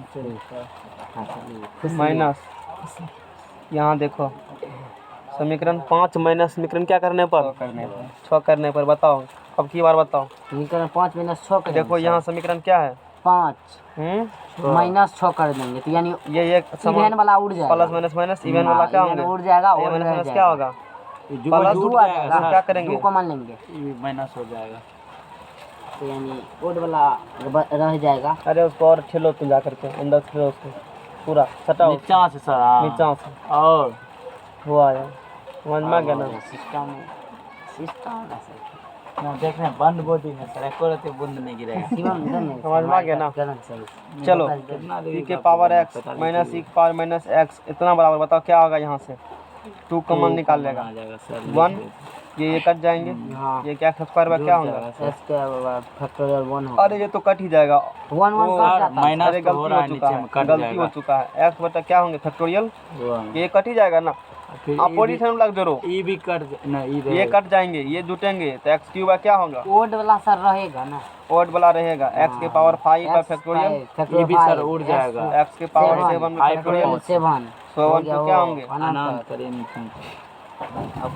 S3: माइनस, यहाँ देखो समीकरण 5 माइनस समीकरण क्या करने पर, 6 करने पर, बताओ अब की बार बताओ।
S2: समीकरण 5 माइनस 6 कर
S3: देखो यहाँ समीकरण क्या है
S2: 5 माइनस 6 कर देंगे, तो यानी
S3: ये
S2: इवेन वाला उड़ जाएगा,
S3: प्लस माइनस माइनस इवन वाला क्या होंगे,
S2: उड़ जाएगा
S3: ये
S2: और
S3: माइनस
S2: रह
S3: माइनस क्या
S2: जाएगा।
S3: होगा,
S1: जो
S3: प्लस
S1: जुड़
S2: दो आ
S1: जाएगा
S2: जाएगा,
S1: सर,
S3: क्या करेंगे,
S2: 2 कॉमन लेंगे,
S1: ये माइनस हो जाएगा।
S2: तो यानी ओड वाला रह जाएगा।
S3: अरे उसको और ठेलो तुम जा करके अंदर ठेलो उसको पूरा सटाओ
S1: नीचा से सर, हाँ।
S3: नीचा से
S1: और
S3: हुआ यार, समझ में आ गया ना।
S2: सिस्टम ऐसे
S1: ना देख रहे हैं बंद बॉडी है सर, एको रहते बूंद नहीं गिरेगा।
S3: समझ में आ गया ना। चलो ई के पावर एक्स माइनस ई के पावर माइनस एक्स इतना बराबर, बताओ क्या होगा, यहाँ से 2 कॉमन निकाल लेगा,
S1: आ जाएगा सर
S3: 1 ये कट जाएंगे, ये क्या स्क्वायर बाय क्या होगा,
S2: फैक्टोरियल 1 होगा।
S3: अरे ये तो कट ही जाएगा,
S2: 1 1 कट जाता है।
S1: माइनस
S3: अरे
S1: तो हो रहा है, नीचे में कट
S3: गलती हो
S1: जाएगा।
S3: चुका है, एक्स बटा क्या होंगे फैक्टोरियल, ये कट ही जाएगा ना,
S1: फिर
S3: अपोजिशन लग जोड़ो,
S1: ई भी कट नहीं,
S3: ये कट जाएंगे, ये जुटेंगे, तो एक्स क्यूब बाय क्या होगा,
S2: ओड वाला सर रहेगा ना,
S3: ओड वाला रहेगा, एक्स के पावर 5 बाय फैक्टोरियल,
S1: ये भी सर उड़ जाएगा।
S3: एक्स के पावर 7 बाय फैक्टोरियल,
S2: 7
S3: सो 1 तो क्या होंगे,
S1: अनंत करें अब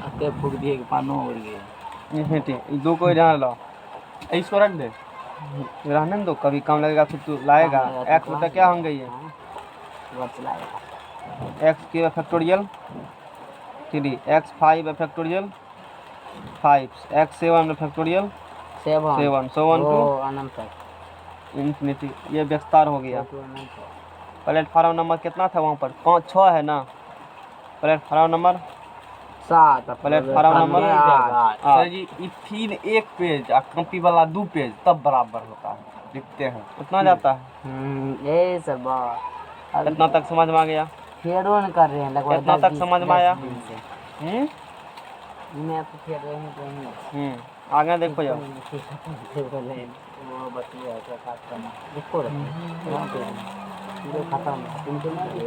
S1: अते फूक दिए कि पानो उड़ गया।
S3: इन्फिनिटी, 2 को इधर लाओ,
S4: इसको रख दे,
S3: रहने दो, कभी कम लगेगा फिर तू लाएगा, एक्स बटा क्या होंगे, ये एक्स के factorial 3, x 5 factorial 5, x 7 factorial 7, so 1 to
S2: अनंत तक।
S3: इन्फिनिटी, ये विस्तार हो गया। प्लेटफार्म नंबर कितना था वहाँ पर, 5 6 है ना, platform number
S2: 7
S3: platform number
S4: sir जी ये फिर एक पेज और कॉपी वाला 2 पेज तब बराबर होता है, लिखते हैं
S3: उतना जाता है,
S2: ये सब बात
S3: इतना तक समझ में आ गया,
S2: फेर ऑन कर रहे हैं लगभग
S3: इतना
S2: 10
S3: तक
S2: 20
S3: समझ में आया।
S2: 10 दिन से। मैं तो फेर रहे हैं
S3: आगे देखो जाओ,
S2: वो बतिया का काट करना इसको रखो ये खत्म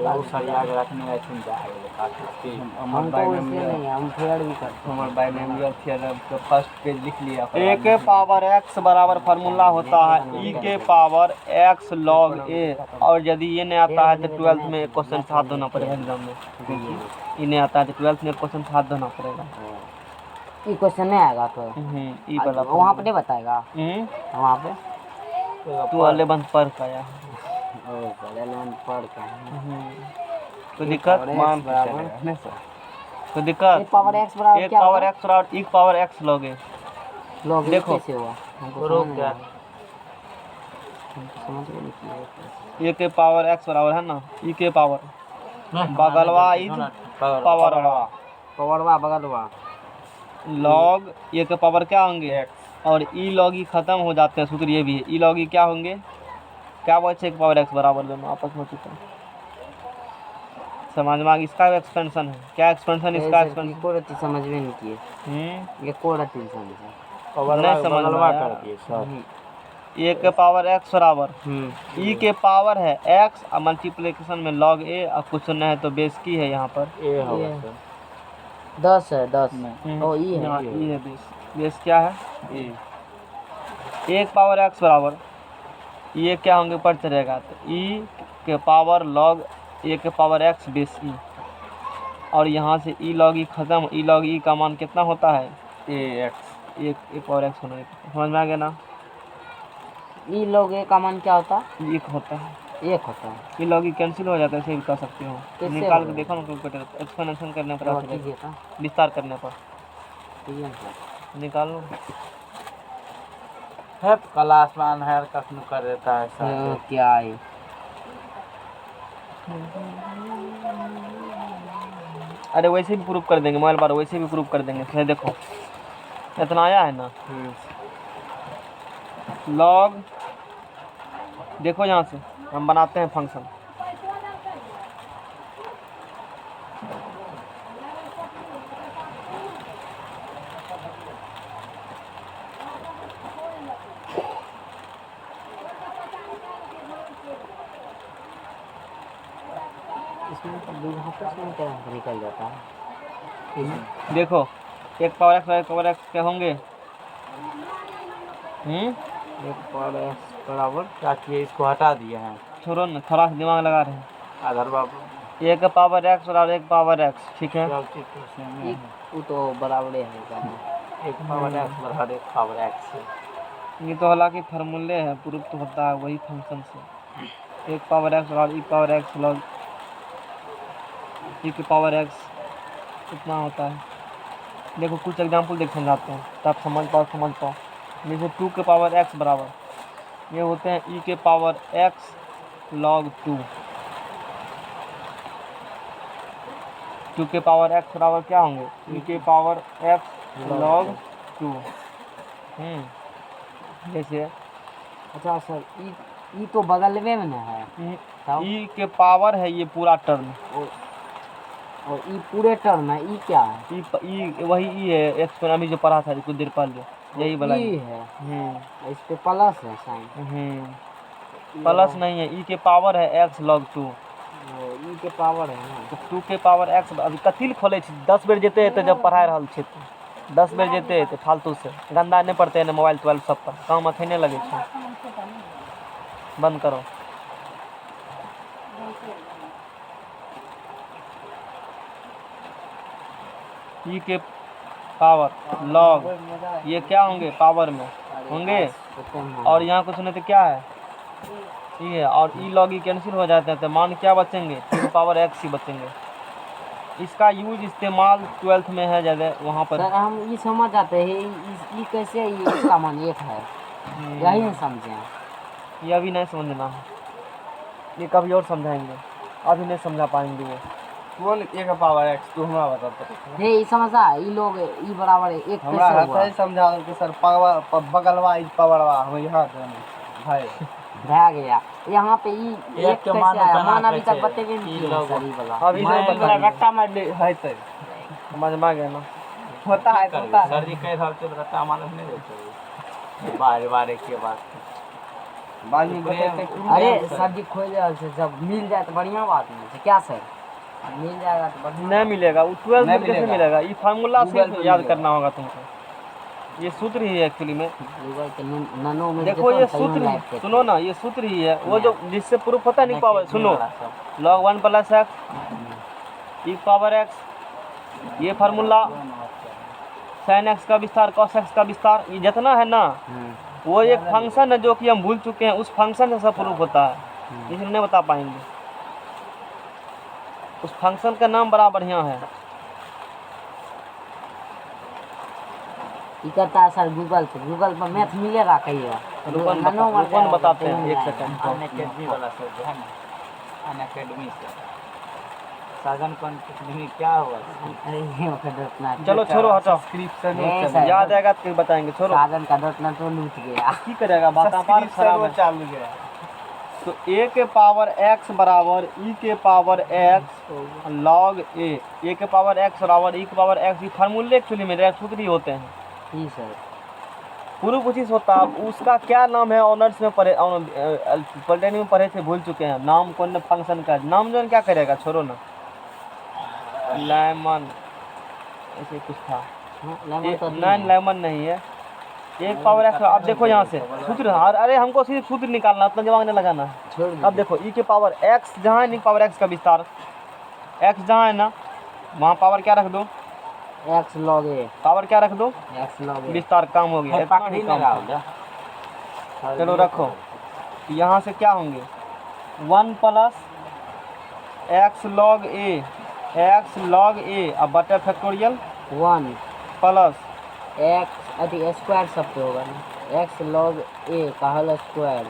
S1: बहुत सारी आगे रखने का चिंता है, काफी
S2: हमको उससे नहीं है, हम फेर भी करते
S4: हमारे बाइनोमियल थ्योरम का फर्स्ट पेज लिख लिया।
S3: ए के पावर एक्स बराबर फार्मूला होता है ई के पावर एक्स लॉग ए, और यदि ये नहीं आता है तो 12th में एक क्वेश्चन साथ देना पड़ेगा एग्जाम में, ये नहीं आता है तो 12th में एक क्वेश्चन साथ देना पड़ेगा।
S2: ये क्वेश्चन नहीं आएगा तो
S3: ई वाला
S2: वहाँ पे नहीं बताएगा, वहाँ पे
S3: तू 11th पढ़ का या
S2: पढ़ के
S3: तो दिक्कत मान
S4: नहीं सर,
S3: तो दिक्कत
S2: पावर एक्स बराबर
S3: एक
S2: क्या
S3: पावर एक्स और ई पावर एक्स लोगे,
S2: लोग
S3: देखो।
S2: कैसे हुआ हमको
S1: रोक
S2: समझ
S1: क्या
S2: समझ में नहीं किया।
S3: ए के पावर एक्स बराबर है ना ई के पावर बगलवा ई पावर
S2: पवरवा बगलवा
S3: लॉग ए के पावर क्या होंगे और ई लॉग ई खत्म हो जाते हैं, सूत्र ये भी है। ई लॉग ई क्या होंगे, क्या बचे पावर एक्स बराबर दोनों आपस में चुके हैं। समझ में आ गया? इसका एक्सपेंशन है, क्या एक्सपेंशन इसका एक्सपेंशन
S2: को रति समझ में नहीं किए, ये को रति समझ
S3: नहीं समझ में आया। ए के पावर एक्स बराबर ई के पावर है एक्स और मल्टीप्लिकेशन में लॉग ए और कुछ नहीं है तो बेस की है यहाँ पर
S1: ए होगा सर
S2: 10 है 10 ओ ई
S3: यहाँ
S2: है
S3: ई है बेस क्या है ए। एक पावर एक्स बराबर ये क्या होंगे ऊपर चलेगा तो ई के पावर लॉग ए के पावर एक्स बेस ई और यहाँ से ई लॉग ई खत्म। ई लॉग ई का मान कितना होता है
S1: ए एक्स
S3: एक पावर एक्स होना समझ में आ गया ना।
S2: ई लॉग ए का मान क्या होता है,
S3: एक होता है,
S2: एक होता है।
S3: ये लॉग ई कैंसिल हो जाता है, ऐसे भी कर सकते हो।
S2: कैसे
S3: निकाल के
S2: होगा?
S3: देखो ना कैलकुलेटर, एक्सपेंशन करने पर
S2: और
S3: आता है,
S2: कीजिए था
S3: विस्तार करने पर
S2: ठीक है
S3: निकाल लो।
S1: है क्लास में अनहर कसम कर देता है सर
S2: क्या है
S3: अरे वैसे भी प्रूफ कर देंगे, मोबाइल बार वैसे भी प्रूफ कर देंगे। फिर देखो इतना आया है ना लॉग, देखो यहाँ से हम बनाते हैं फंक्शन।
S2: इसमें क्या निकल जाता है।
S3: देखो एक पावर एक्स के होंगे
S2: एक पावर बराबर
S1: क्या किए इसको हटा दिए हैं
S3: छोड़ो ना, थोड़ा सा दिमाग लगा रहे हैं।
S1: आधार बाबू
S3: एक पावर एक्स और एक पावर एक्स ठीक है।
S1: सब चीज तो सेम ही है।
S2: वो तो बराबर है
S1: एक पावर एक्स बराबर एक पावर एक्स है।
S3: ये तो हालांकि फार्मूले है, प्रूफ तो होता है वही फंक्शन से। एक पावर एक्स और एक पावर एक्स लॉग ई की पावर एक्स कितना होता है। देखो कुछ एग्जांपल देख समझाते हैं तब समझ पाओ। जैसे 2 के पावर एक्स बराबर ये होते हैं ई के पावर एक्स लॉग 2 के पावर एक्स बराबर क्या होंगे ई के पावर एक्स लॉग 2। जैसे
S2: अच्छा सर ई तो बगल में ना है तब?
S3: ई के पावर है ये पूरा टर्म
S2: और ई पूरे टर्म है। ई क्या है?
S3: ई वही ई है एक्स पर अभी जो पढ़ा था कुछ देर पहले यही वाला
S2: ई है इस पे प्लस है साइन।
S3: प्लस नहीं है ई के पावर है एक्स लॉग 2
S2: ई के पावर है ना
S3: तो 2 के पावर एक्स अभी कथी खोले 10 बेर जेते तो जब पढ़ाई रहल छै 10 बेर जेते तो फालतू से गंदा नहीं पड़ते हैं मोबाइल तोबाइल सब पर काम अथे नहीं लगे छै। बंद करो ई के पावर लॉग ये क्या होंगे पावर में होंगे और यहाँ कुछ नहीं तो क्या है ये है और ई लॉग ई कैंसिल हो जाते हैं तो मान क्या बचेंगे 2 पावर एक्स ही बचेंगे। इसका यूज इस्तेमाल 12th में है ज़्यादा वहाँ पर।
S2: सर हम ये समझ आते हैं ई कैसे ये इसका मान एक है यही नहीं समझे।
S3: ये अभी नहीं समझना है, ये कभी और समझाएंगे, अभी नहीं समझा पाएंगे वो।
S4: कौन एक पावर एक्स तू हमरा बताता
S2: हे ई समझा ई लोग ई बराबर है एक
S4: हमरा
S2: कैसे हुआ
S4: हते समझा दो कि सर पावर बगलवा ई पावरवा हम यहाँ भाई
S2: रह गया यहाँ पे ई एक
S1: के
S2: कैसे
S1: मान
S2: आया
S1: बना
S2: मान अभी तक
S1: कैसे?
S2: बतेबे नहीं
S1: ई
S2: किए
S1: लोग-
S2: सर ई वाला
S3: अभी नहीं
S4: मैं
S3: बताएंगे,
S4: रट्टा मार ले है तो
S3: समझ में आ गया ना।
S4: होता है होता है
S1: सर जी कई साल से रट्टा मालूम नहीं देते बारे बारे के बाद
S4: बाद में बताते
S2: अरे सर जी खोज जाए से जब मिल जाए तो बढ़िया बात नहीं है क्या सर मिल जाएगा तो बढ़िया
S3: नहीं मिलेगा वो 12
S4: नहीं
S3: में कैसे
S4: मिलेगा।
S3: मिलेगा। ये फार्मूला
S4: गूगल
S3: से
S4: पे
S3: याद
S4: मिलेगा।
S3: करना होगा तुमको, ये सूत्र ही है एक्चुअली में।
S2: गूगल पे ननो में
S3: देखो ये सूत्र ही सुनो ना, ये सूत्र ही है वो जो जिससे प्रूफ होता नहीं पावर। सुनो log 1 प्लस एक्स ई पावर एक्स ये फार्मूला sin x का विस्तार cos x का विस्तार ये जितना है ना वो एक फंक्शन है जो कि हम भूल चुके हैं, उस फंक्शन से सब प्रूफ होता है, इसलिए नहीं बता पाएंगे। उस फंक्शन का नाम बड़ा बढ़िया है।
S2: ये कहता है सर गूगल पर मैथ मिलेगा कहिएगा
S3: रुकन बताते हैं एक सेकंड।
S1: अन अकेडमी वाला सर जो है ना अन अकेडमी से साधन कौन क्या हुआ?
S2: अरे ये वक्त उतना
S3: चलो छोड़ो हटाओ,
S4: सब्सक्रिप्शन
S2: ये सर,
S3: याद आएगा तो बताएंगे, छोड़ो।
S2: साधन का उतना तो लूट गया।
S3: की करेगा बात पार खराब है।
S4: चालू गया।
S3: तो a के पावर x बराबर e के पावर x log a के पावर x बराबर e के पावर x, ये फार्मूले एक्चुअली में डायरेक्ट सूत्र ही होते हैं।
S2: जी सर।
S3: पूर्व पच्चीस होता है। अब उसका क्या नाम है, ऑनर्स में पढ़े, पॉलिटेक्निक में पढ़े थे, भूल चुके हैं नाम कौन फंक्शन का नाम, जो क्या करेगा छोड़ो ना, लेमन ऐसे कुछ था, नहीं लेमन नहीं है, एक पावर एक्स। अब देखो यहाँ से सूत्र, अरे हमको सिर्फ सूत्र निकालना, उतना दिमाग नहीं लगाना है। अब देखो ई के पावर एक्स जहाँ है, पावर एक्स का विस्तार, एक्स जहाँ है ना वहाँ पावर क्या रख दो,
S2: एक्स लॉग ए,
S3: पावर क्या रख दो,
S2: एक्स लॉग ए।
S3: विस्तार काम हो गया, इतना ही काम था। चलो रखो, यहाँ से क्या होंगे 1 प्लस एक्स लॉग ए, एक्स लॉग ए अब बटे फैक्टोरियल
S2: 1
S3: प्लस
S2: एक्स अति स्क्वायर सब पे होगा ना, एक्स लॉग ए का होल स्क्वायर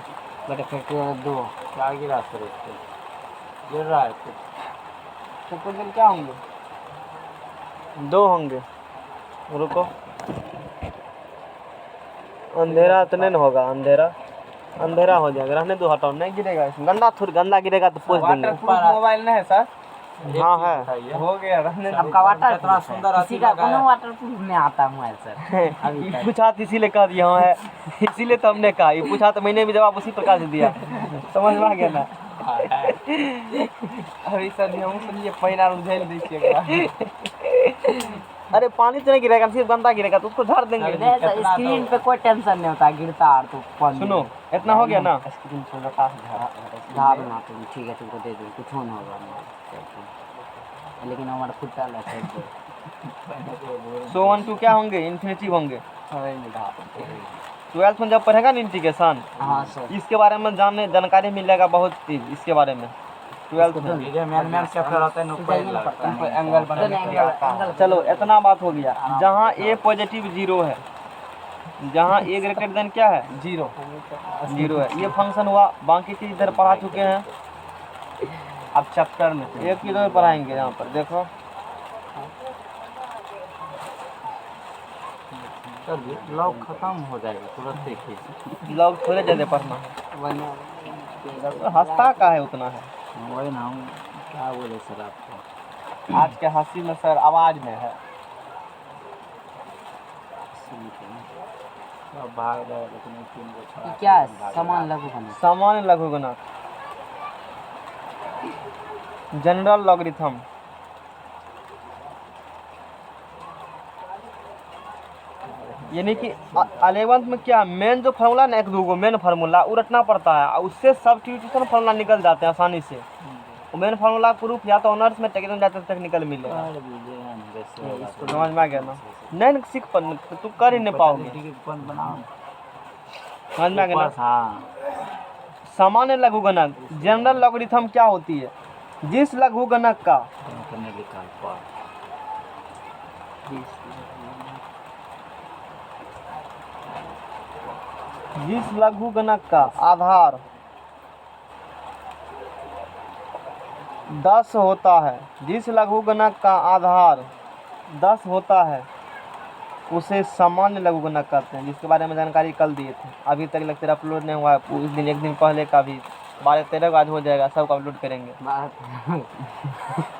S2: बटे फैक्टोरियल 2।
S1: क्या गिरा सर इसको? गिर रहा है कुछ।
S3: फैक्टोरियल क्या होंगे, 2 होंगे। रुको, अंधेरा तो नहीं होगा, अंधेरा हो जाएगा, रहने दो, हटाओ, नहीं गिरेगा इसमें, गंदा गिरेगा तो पोछ देंगे।
S4: वाटरप्रूफ मोबाइल नहीं है सर?
S3: हाँ है।
S4: हो गया, रहने दो।
S2: आपका वाटर
S1: कितना सुंदर
S2: किसी का कोनो वाटर प्रूफ में आता मोबाइल सर अभी
S3: ये
S2: तक।
S3: पूछा तो इसीलिए कह दिया है, इसीलिए तो हमने कहा, ये पूछा तो मैंने भी जवाब उसी प्रकार से दिया, समझ में आ गया ना।
S4: अभी सर हम सुनिए पैना उझल दीजिएगा।
S3: अरे पानी तो नहीं गिरेगा, सिर्फ गंदा गिरेगा तो उसको झाड़ देंगे।
S2: नहीं सर, स्क्रीन पे कोई टेंशन नहीं होता, गिरता और तो पानी
S3: सुनो, इतना हो गया ना,
S2: स्क्रीन पे लगा झाड़ना तुम, ठीक है तुमको दे दूँ, कुछ नहीं होगा ना। लेकिन हमारा खुद है
S3: सो 1 2 क्या होंगे, इन्फिनिटिव होंगे। 12th में जब पढ़ेगा ना इंटीग्रेशन,
S2: हाँ सर।
S3: इसके बारे में जानकारी मिलेगा बहुत चीज इसके बारे में 12th में।
S1: ये मैन चैप्टर आता है नो
S4: एंगल बना।
S3: चलो इतना बात हो गया, जहाँ a पॉजिटिव 0 है, जहाँ a ग्रेटर देन क्या है
S4: 0
S3: है, ये फंक्शन हुआ। बाकी चीज इधर पढ़ा चुके हैं,
S4: अब चैप्टर में
S3: एक चीज और पढ़ाएंगे यहाँ पर, देखो
S1: लॉग खत्म हो जाएगा तुरंत, देखिए
S3: लोग थोड़े ज्यादा पढ़ना है, हंसता का है उतना है।
S1: वही ना, हम क्या बोले सर आपको,
S4: आज के हंसी में सर आवाज में है।
S1: सब भाग जाएगा, लेकिन 3 को छोड़ा
S2: क्या है? सामान लघु बना
S3: सामान्य लघुगणक, जनरल लॉगरिथम, यानी कि 11th में क्या मेन जो फार्मूला ना, 1 2 मेन फार्मूला वो रटना पड़ता है, और उससे सब्स्टिट्यूशन फार्मूला निकल जाते हैं आसानी से। मेन फार्मूला प्रूफ या तो ऑनर्स में टेक्निकल जाते टेक्निकल मिलेगा, समझ में आ गया ना। नहीं सीख पर तू कर ही नहीं पाओगे, समझ में आ गया ना।
S1: हाँ,
S3: सामान्य लघुगणक जनरल लॉगरिथम क्या होती है, जिस लघुगणक का जिस लघुगणक का आधार 10 होता है, जिस लघुगणक का आधार 10 होता है उसे सामान्य लघुगणक कहते हैं, जिसके बारे में जानकारी कल दिए थे। अभी तक लेक्चर अपलोड नहीं हुआ है, उस दिन 1 दिन पहले का भी 12-13 आज हो जाएगा, सब अपलोड करेंगे।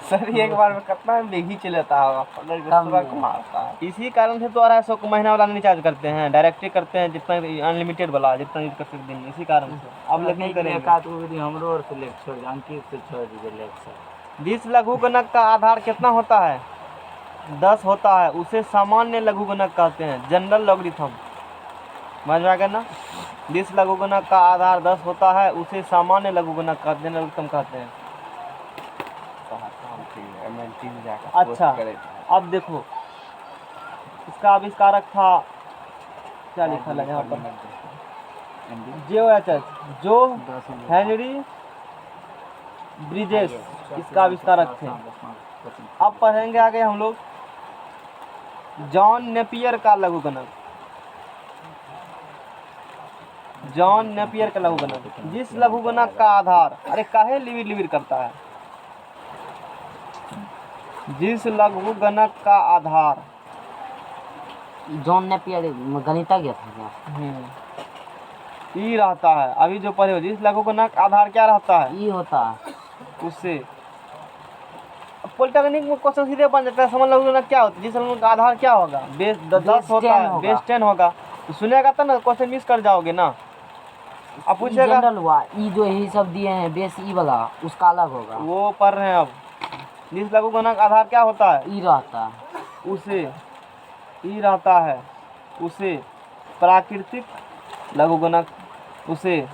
S4: सर एक बार में कितना बेगी चलता है,
S3: इसी कारण से तो 250 को महीना वाला नहीं चार्ज करते हैं, डायरेक्ट ही करते हैं, जितना अनलिमिटेड वाला जितना यूज कर सकते हैं, इसी कारण से। अब लेकिन करेंगे
S1: हमरो और से लेक्चर अंकित से छोड़ दीजिए लेक्चर।
S3: जिस लघुगणक का आधार कितना होता है 10 होता है उसे सामान्य लघुगणक कहते हैं, जनरल लॉगरिथम, समझ में आ गया ना। जिस लघुगणक का आधार 10 होता है उसे सामान्य लघुगणक कहते हैं, लघुगणक कहते हैं। अच्छा अब देखो, इसका आविष्कारक था, क्या लिखा है यहाँ पर, जो हेनरी ब्रिजेस इसका आविष्कारक थे। अब पढ़ेंगे आगे हम लोग जॉन नेपियर का लघुगणक, जॉन नेपियर का लघुगणक, जिस लघुगणक का आधार, अरे काहे लिविर लिविर करता है, जिस लघु गणक का आधार
S2: जॉन नेपियर गणितज्ञ था क्या?
S3: ई रहता है, अभी जो पढ़े हो, जिस लघु गणक का आधार क्या रहता है,
S2: ई होता है।
S3: उससे पॉलिटेक्निक में क्वेश्चन सीधे बन जाता है। समझ लघु गणक क्या होता है, जिस लघु का आधार क्या होगा, बेस 10 होता है, बेस 10 होगा। तो सुनेगा तो ना क्वेश्चन मिस कर जाओगे ना। अब
S2: ई
S3: पूछेगा,
S2: जनरल हुआ, ई जो यही सब दिए हैं बेस ई वाला उसका अलग होगा।
S3: वो पढ़ रहे हैं अब। जिस लघु गणक का आधार क्या होता है,
S2: ई रहता है।
S3: उसे ई रहता है, उसे प्राकृतिक लघु गणक, उसे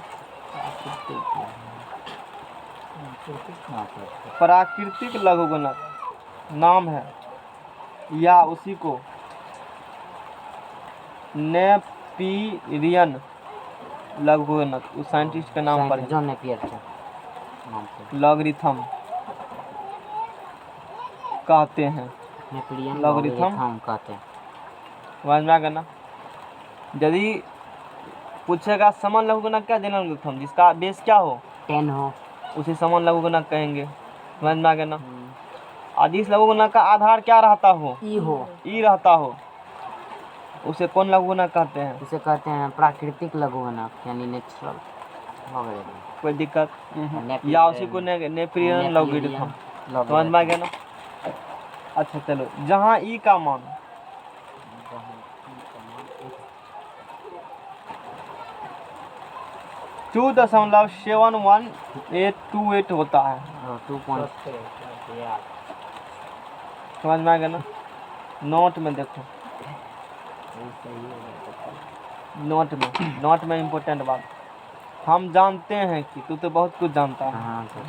S3: प्राकृतिक लघु गणक नाम है, या उसी को नेपियरियन लघु गणक, उस साइंटिस्ट का नाम पर
S2: जॉन नेपियर के नाम से
S3: लॉगरिथम कहते हैं।
S2: नेपियरियन
S3: लॉगरिथम
S2: लॉगरिथम कहते हैं।
S3: समझ में आ गया ना। यदि पूछेगा समान लघु गणक क्या, जनरल लघुगणक जिसका बेस क्या हो,
S2: 10 हो,
S3: उसे समान लघु गणक कहेंगे। समझ में आ गया ना। और जिस लघु गणक का आधार क्या रहता हो,
S2: ई हो,
S3: ई रहता हो, उसे कौन लघु गणक कहते हैं।
S2: उसे कहते हैं प्राकृतिक लघु गणक यानी नेचुरल वगैरह।
S3: कोई दिक्कत, या उसी को नेपियरियन लॉगरिथम। समझ में आ गया ना। अच्छा चलो, जहाँ ई का मान 2.71828 होता है।
S2: 2
S3: समझ में आ गया ना। नोट में देखो, नोट में इम्पोर्टेंट बात, हम जानते हैं कि तू तो बहुत कुछ जानता है।
S2: हाँ सर,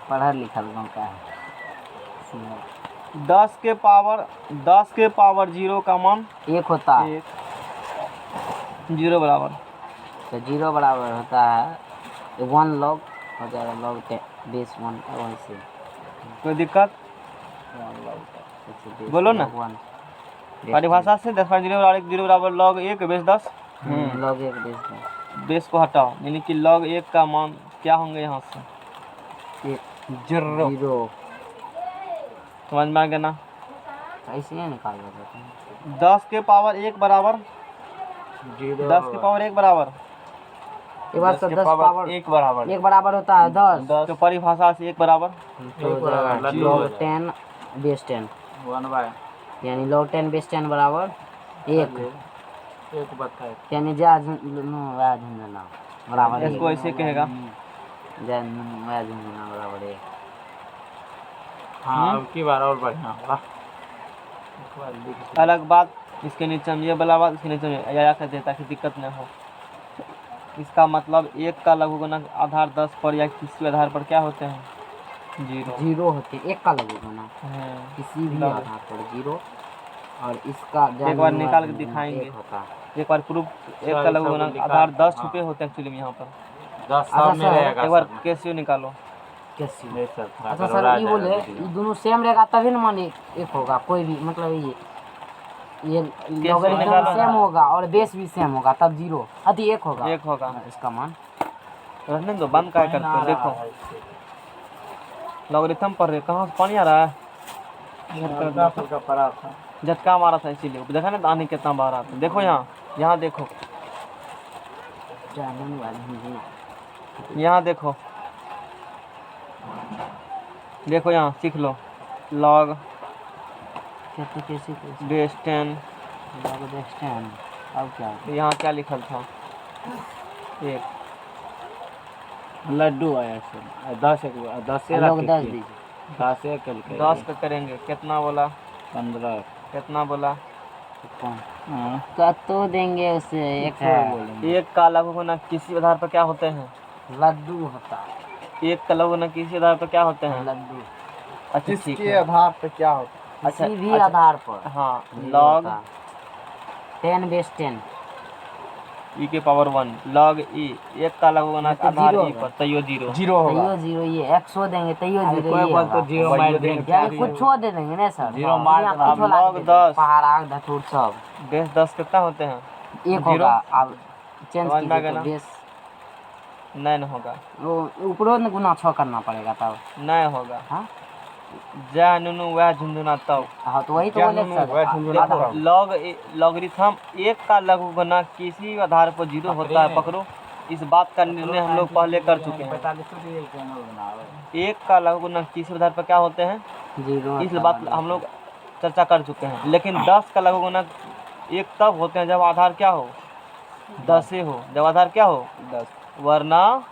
S2: पढ़ा लिखा लोगों का है।
S3: 10 के पावर 0 का मान
S2: 1 होता है,
S3: 1, 0 बराबर,
S2: तो 0 बराबर होता है 1 log हो जाएगा, log बेस 1 वैसे।
S3: कोई दिक्कत,
S2: 1 log
S3: बोलो ना। परिभाषा से 10 पर 0 बराबर 1, 0 बराबर log 1 base 10।
S2: log 1 base 10,
S3: base को हटाओ, यानी कि log 1 का मान क्या होंगे यहाँ से,
S2: 0।
S3: समझ में आ गया ना।
S2: ऐसे ही निकाल देते हैं।
S3: 10 के पावर 1 बराबर 10 के पावर 1 बराबर,
S2: एक बार 10 पावर
S4: 1 बराबर
S2: 1 बराबर होता है 10,
S3: तो परिभाषा से 1 बराबर
S2: तो log 10 बेस 10 यानी log 10 बेस 10 बराबर 1 यानी जा झुंझुना बराबर 1।
S3: इसको ऐसे कहेगा।
S2: जा झुंझुना बराबर 1।
S1: हाँ, अब की बार और बढ़िया होगा।
S3: अलग बात, इसके नीचे में ये वाला बात, इसके नीचे में या कर देता ताकि दिक्कत न हो। इसका मतलब 1 का लघु गणक आधार 10 पर या किसी आधार पर क्या होते हैं,
S2: 0 होते हैं। 1 का लघु गणक किसी भी आधार पर 0, और इसका
S3: एक बार निकाल के दिखाएंगे।
S2: 1 होता है।
S3: एक बार प्रूफ, 1 का लघु गणक आधार 10 छुपे होते हैं एक्चुअली में यहाँ पर।
S1: 10 सब में रहेगा।
S3: एक बार कैसे निकालो।
S2: कैसे?
S1: नहीं सर, थोड़ा
S2: अच्छा
S1: गड़बड़ा
S2: सर, ये बोले
S1: जाएगा
S2: ये दोनों सेम रहेगा तभी ना मान 1 होगा। कोई भी मतलब ये लॉगरिथम सेम होगा और बेस भी सेम होगा तब 0 अति 1 होगा।
S3: 1 होगा।
S2: इसका मान
S3: रहने दो, बंद क्या करते हो। देखो लॉगरिथम पर कहाँ से पानी आ रहा है, झटका मारा था इसीलिए। देखा ना पानी कितना बह रहा था। देखो यहाँ देखो, यहाँ देखो, देखो यहाँ सीख लो। log
S2: कैसे
S3: बेस 10,
S2: log बेस 10। अब क्या
S3: यहाँ क्या लिखल था, 1
S1: लड्डू आया सर, 10 से
S2: log 10 दीजिए।
S1: 10 एक
S3: 10 का करेंगे, कितना बोला,
S1: 15
S3: कितना बोला,
S2: कतो देंगे उसे 1 है।
S3: 1 का लघु गणक किसी आधार पर क्या होते हैं,
S2: लड्डू होता है।
S3: 1 का लघु गणक किसी आधार पर क्या होते हैं,
S2: लड्डू
S3: अच्छा ठीक
S4: किसके
S3: है।
S4: आधार पे क्या होता
S3: अच्छा,
S2: किसी भी आधार पर
S3: हाँ,
S2: 0
S3: log
S2: होता है। 10 बेस 10
S3: e के पावर 1 log e, 1 का लघु गणक
S2: तो
S3: आधार
S2: 0
S3: e पर तैयो 0।
S4: 0 होगा।
S2: तैयो 0 ये 100 देंगे तैयो 0
S1: कोई
S2: ये
S1: बोल तो
S2: होगा।
S1: 0 मार देंगे।
S2: यानी कुछ छोड़ दे देंगे ना सर।
S1: 0 मार
S2: यहाँ
S1: देना।
S2: कुछ ला
S3: log
S2: के दे
S3: 10
S2: पहाड़ आग धतूर सब
S3: बेस 10 कितना होते हैं,
S2: 1 होगा। अब चेंज
S3: समझ में आ गया
S2: कीजिए तो
S3: ना?
S2: बेस
S3: 9 होगा,
S2: वो ऊपरों में गुना 6 करना पड़ेगा तब।
S3: 9 होगा।
S2: हाँ
S3: जय नुनु वह झुंझुना तब।
S2: हाँ तो वही तो बोले सर।
S3: देखो लॉगरिथम एक का लघुगणक किसी आधार पर 0 होता है, पकड़ो। इस बात का निर्णय हम लोग पहले कर चुके हैं। एक का लघुगणक किसी आधार पर क्या होते हैं, इस बात हम लोग चर्चा कर चुके हैं। लेकिन 10 का लघुगणक एक तब होते हैं जब आधार क्या हो, 10 हो, जब आधार क्या हो 10, वरना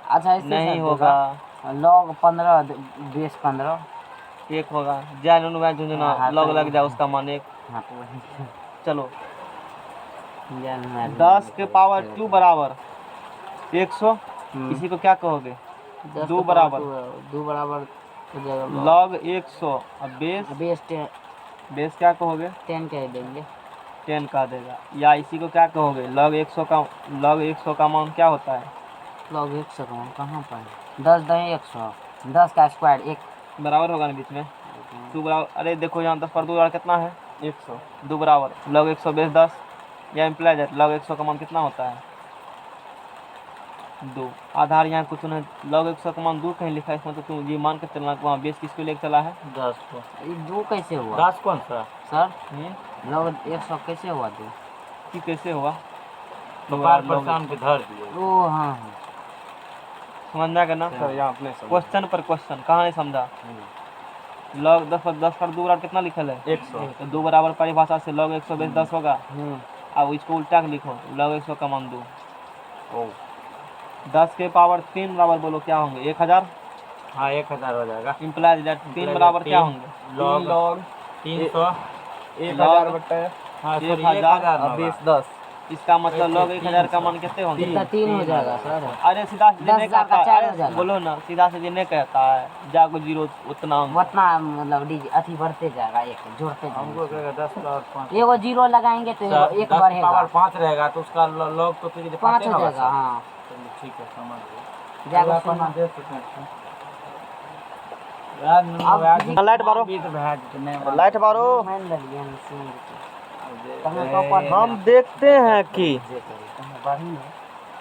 S2: अच्छा इससे
S3: नहीं होगा।
S2: log 15 बेस 15
S3: एक होगा। जय नुनु वह झुंझुना,
S2: हाँ,
S3: लॉग
S2: तो
S3: लग जाए उसका मान 1।
S2: हाँ तो वही
S3: चलो 10 के पावर 2 बराबर 100, इसी को क्या कहोगे, 2 बराबर
S2: 2 बराबर
S3: लॉग 100। अब बेस बेस क्या कहोगे,
S2: 10 कह देंगे।
S3: 10 कह देगा। या इसी को क्या कहोगे, लॉग 100 का मान क्या होता है,
S2: log 100 कहाँ पर 10 दही 100, 10 का स्क्वायर 1
S3: बराबर होगा ना बीच में 2 बराबर। अरे देखो यहाँ 10 पर 2 बराबर कितना है 100, 2 बराबर लॉग 100 बेस 10। या इम्प्लाइज है लॉग 100 का मान कितना होता है 2। आधार यहाँ कुछ नहीं, लॉग 100 का मान 2 कहीं लिखा है, इसमें तो तुम ये मान के चलना कि वहाँ बेस किसको लेकर चला है
S1: 10 को।
S2: ये 2 कैसे हुआ
S1: 10 कौन सा
S2: सर, log 100 कैसे हुआ 2?
S3: कि कैसे हुआ,
S1: तो बार परेशान पे धर दिए।
S2: ओ हाँ हाँ
S3: समझना करना
S4: सर यहाँ अपने
S3: क्वेश्चन पर क्वेश्चन, कहाँ नहीं समझा। लॉग 10 पर 2 बराबर कितना लिखल है
S4: 100।
S3: तो 2 बराबर परिभाषा से लॉग 100 बेस 10 होगा। अब इसको उल्टा के लिखो, लॉग 100 का मान 2। 10 के पावर 3 बराबर बोलो क्या होंगे 1000।
S1: हाँ 1000 हो जाएगा।
S3: इम्प्लाइज दैट 3 बराबर क्या होंगे
S1: लॉग 300
S4: 1000 बटा
S1: हाँ
S3: 1000
S1: और
S4: 10।
S3: इसका मतलब लॉग 1000 का मान कितने होंगे,
S2: कितना 3 हो जाएगा सर।
S3: अरे सीधा सीधे नहीं
S2: 10,000 का
S3: कहता
S2: 4 हो
S3: है,
S2: जाएगा।
S3: बोलो ना सीधा सीधे नहीं कहता है, जाको 0 उतना
S2: उतना मतलब अथी बढ़ते जाएगा, एक जोड़ते
S1: हमको
S2: जाएंगे।
S1: 10 प्लस 5
S2: एगो 0 लगाएंगे तो एक बढ़ेगा,
S1: पावर 5 रहेगा तो उसका लॉग तो
S2: 5 हो जाएगा। हाँ
S1: ठीक है समझ गए।
S2: जाकर
S1: अपन
S2: सुना।
S1: देख सकते हैं यार
S2: अब
S3: लाइट बारो, लाइट बारो। हम देखते हैं कि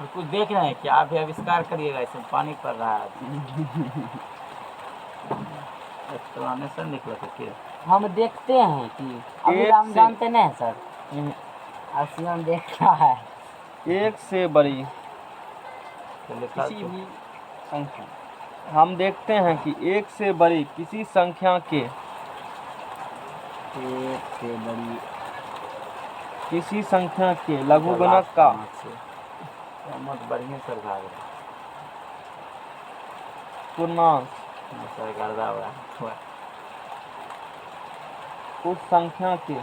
S1: कुछ देख रहे हैं क्या, अभी आविष्कार करिएगा, इसमें पानी पड़ रहा है। एक्सप्लेनेशन लिख लो फिर।
S2: हम देखते हैं कि अभी
S3: एक
S2: हम
S3: से-
S2: जानते नहीं सर, आसियान देख रहा है।
S3: एक से बड़ी
S1: किसी भी
S3: संख्या, हम देखते हैं कि एक से बड़ी किसी संख्या के
S2: एक से बड़ी
S3: किसी संख्या के लघुगणक का
S1: बहुत बढ़िया सर भाग रहा
S3: पूर्णांक
S1: है सर, गर्दा हुआ
S3: उस संख्या के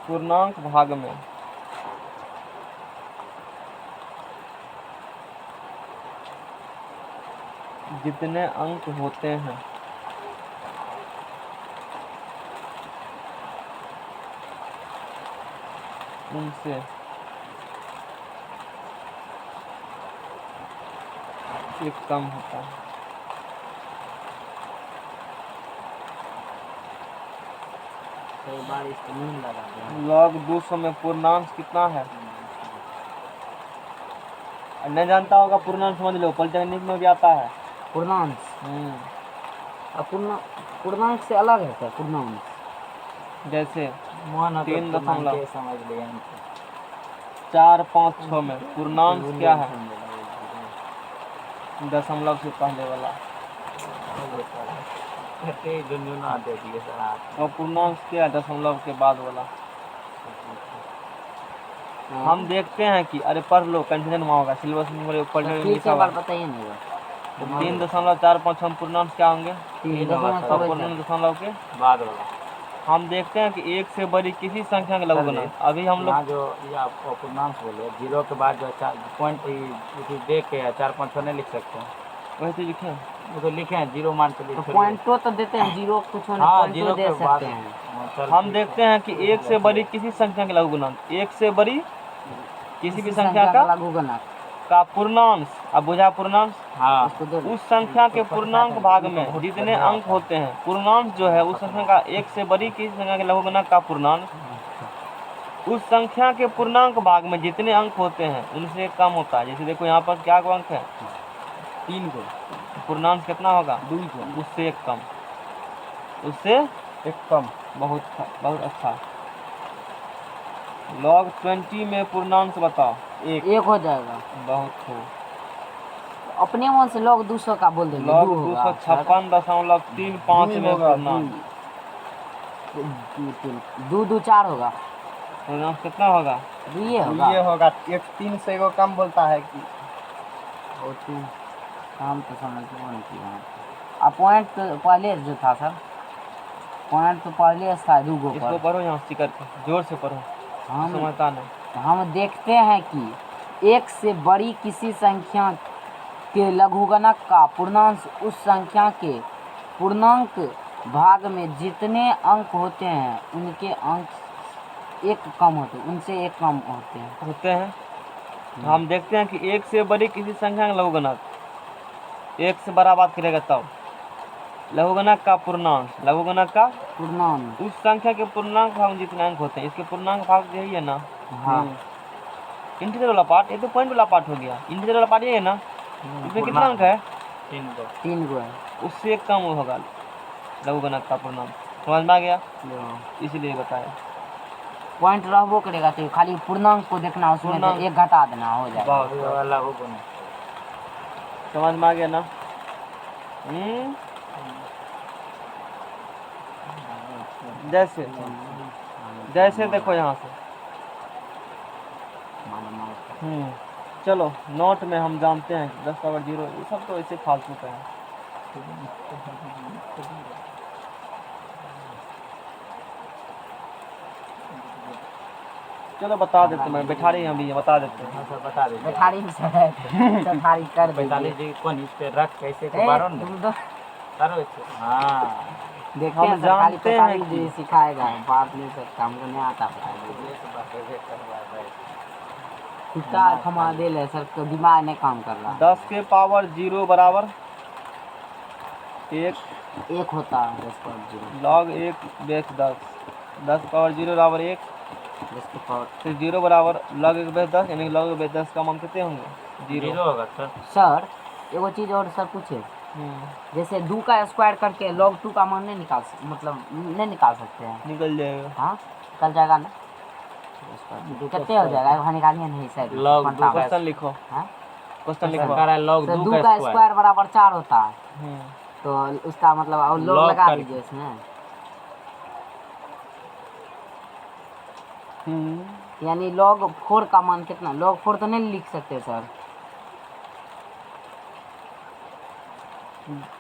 S3: पूर्णांक भाग में जितने अंक होते हैं उनसे एक कम होता है।
S2: कई बार इसको नहीं लगा दिया।
S3: लॉग 200 में पूर्णांक कितना है, नहीं जानता होगा पूर्णांक समझ लो, पॉलिटेक्निक में भी आता है।
S2: पूर्णांक पूर्णांक से अलग है सर। पूर्णांक
S3: जैसे
S1: मन
S3: 3.0
S1: समझ लिए
S3: 4, 5, 6 में पूर्णांक क्या है, दशमलव से पहले वाला,
S1: झुंझुना दे दिए सर आप।
S3: और पूर्णांक क्या है दशमलव के बाद वाला। हम देखते हैं कि अरे पढ़ लो, कंफ्यूजन वहाँ होगा, सिलेबस में ऊपर
S2: फिर
S3: लिखा
S2: से
S3: हुआ
S2: बार बताइए ना।
S3: 3.45 हम पूर्णांक क्या होंगे,
S2: 3.45
S3: और पूर्णांक दशमलव के
S1: बाद वाला
S3: हम देखते हैं कि एक से बड़ी किसी संख्या के लघुगणक। अभी हम लोग
S1: यहाँ जो ये आप पूर्णांक बोले 0 के बाद जो 4 पॉइंट देख के 4, 5 नहीं लिख सकते हैं,
S3: वही चीज लिखे,
S1: वो तो लिखे हैं 0 मान के
S2: तो
S1: लिखे।
S2: पॉइंटो तो देते हैं, 0 कुछ होने
S1: हाँ
S2: पॉइंटो
S1: 0
S2: दे
S1: के बाद
S2: सकते हैं।
S1: चल
S3: हम देखते हैं कि एक से बड़ी किसी संख्या के लघुगणक, एक से बड़ी किसी भी संख्या का
S2: लघुगणक
S3: पूर्णांक। अब बुझा पूर्णांक,
S1: हाँ
S2: उसको दो।
S3: उस संख्या के पूर्णांक भाग में जितने अंक होते हैं, पूर्णांक जो है उस संख्या का, एक से बड़ी किसी संख्या के लघुगणक का पूर्णांक उस संख्या के पूर्णांक भाग में जितने अंक होते हैं उनसे कम होता है। जैसे देखो यहाँ पर क्या अंक है
S1: 3 को
S3: पूर्णांक कितना होगा
S1: 2 को
S3: उससे एक कम, उससे
S4: एक कम।
S3: बहुत अच्छा। log 20 में पूर्णांक बताओ।
S2: एक हो जाएगा।
S3: बहुत खूब।
S2: अपने मन से log 200 का बोल देंगे।
S3: log
S2: 2 होगा।
S3: 256.35 में पूर्णांक।
S2: 2 2 4 होगा।
S3: पूर्णांक कितना होगा
S2: 2 ये होगा।
S4: ये होगा। एक 3 से एगो कम बोलता है कि
S2: और 3 काम तो समझ में नहीं किया। अब पॉइंट तो पहले जो था सर, पॉइंट तो पहले था 2 गो
S3: इसको
S2: पर।
S3: पढ़ो यहाँ से करके, जोर से पढ़ो, समझता नहीं।
S2: हम देखते हैं कि एक से बड़ी किसी संख्या के लघुगणक का पूर्णांक उस संख्या के पूर्णांक भाग में जितने अंक होते हैं उनके अंक एक कम होते हैं, उनसे एक कम होते हैं।
S3: हम देखते हैं कि एक से बड़ी किसी संख्या का लघुगणक, एक से बड़ा बात करेगा तब लघुगणक का पूर्णांक, लघुगणक का
S2: पूर्णांक
S3: उस संख्या के पूर्णांक भाग में जितने अंक होते हैं, इसके पूर्णांक भाग यही है ना।
S2: हाँ
S3: इंटीजर वाला पार्ट, ये तो पॉइंट वाला पार्ट हो गया। इंटीजर वाला पार्ट ये है ना, इसमें कितना अंक है
S2: 3 गो है।
S3: उससे एक कम होगा लघुगणक का पूर्णांक। समझ में आ गया, इसलिए बताया।
S2: पॉइंट रहबो करेगा तो खाली पूर्णांक को देखना, उसमें से
S3: पूर्णांक।
S2: एक घटा देना हो जाएगा।
S3: समझ में आ गया ना। जैसे जैसे देखो यहाँ से। चलो नोट में हम जानते हैं 10⁻0 ये सब तो ऐसे फालतू का है। चलो बता देते, मैं बैठा रही अभी बता देते हैं।
S1: बता दे
S2: बैठारी में बैठारी कर दे।
S1: 45 डिग्री कौन इस पे रख कैसे को बारो ना करो इसको। हाँ
S2: देखते
S3: हम
S2: हैं सर, खाली
S3: जानते हैं
S2: 45 डिग्री सिखाएगा, बात नहीं सकता, हमको नहीं आता कितना थमा दे ले सर, तो दिमाग नहीं काम कर रहा।
S3: 10 के पावर 0 बराबर 1
S2: एक होता है 10 पर 0,
S3: log 1 बेस 10, 10 पावर 0 बराबर 1,
S2: 10 के पावर
S3: फिर 0 बराबर log 1 बेस 10, यानी log 1 बेस 10 का मान कितने होंगे 0
S1: होगा सर।
S2: सर एगो चीज और सर पूछे, जैसे 2 का स्क्वायर करके log 2 का मान नहीं निकाल मतलब नहीं निकाल सकते हैं।
S3: निकल जाएगा।
S2: हाँ निकल जाएगा ना, कितने हो जाएगा वहाँ निकालिए नहीं सर।
S1: log 2 का
S3: क्वेश्चन लिखो,
S2: हाँ
S3: क्वेश्चन लिखो।
S1: log 2
S2: 2 का स्क्वायर बराबर 4 होता है,
S3: हम्म,
S2: तो उसका मतलब और log
S1: log
S2: लगा
S1: करके।
S2: दीजिए इसमें। यानी log 4 का मान कितना, log 4 तो नहीं लिख सकते सर।